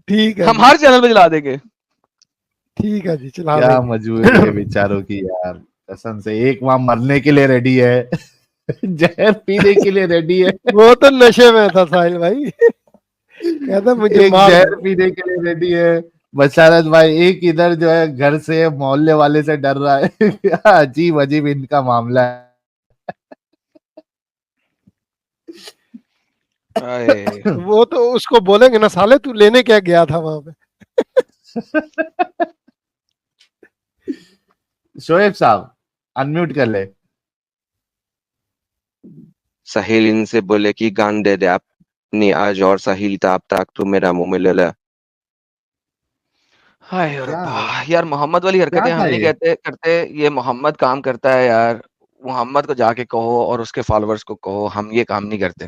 ठीक है हम जी, हर चैनल पे चला देंगे। ठीक है जी, चला क्या देंगे। मजबूरी है बेचारों की यार, कसम से। एक वहां मरने के लिए रेडी है, जहर पीने के लिए रेडी है, वो तो नशे में था साहिल भाई, कहता मुझे एक मार जहर दो। पीने के लिए रेडी है। बशारत भाई एक इधर जो है घर से मोहल्ले वाले से डर रहा है। अजीब अजीब इनका मामला है। आए। वो तो उसको बोलेंगे ना, साले तू लेने क्या गया था वहां पे। शोएब साहब अनम्यूट कर ले। साहिल इनसे बोले कि गान दे दे अपनी आज, और साहिल ताप ताक तू मेरा मुंह में ले ले। हाय क्या रब्बा, यार मोहम्मद वाली क्या हरकतें हम था नहीं ये? कहते करते, ये मोहम्मद काम करता है यार। मोहम्मद को जाके कहो और उसके फॉलोअर्स को कहो, हम ये काम नहीं करते।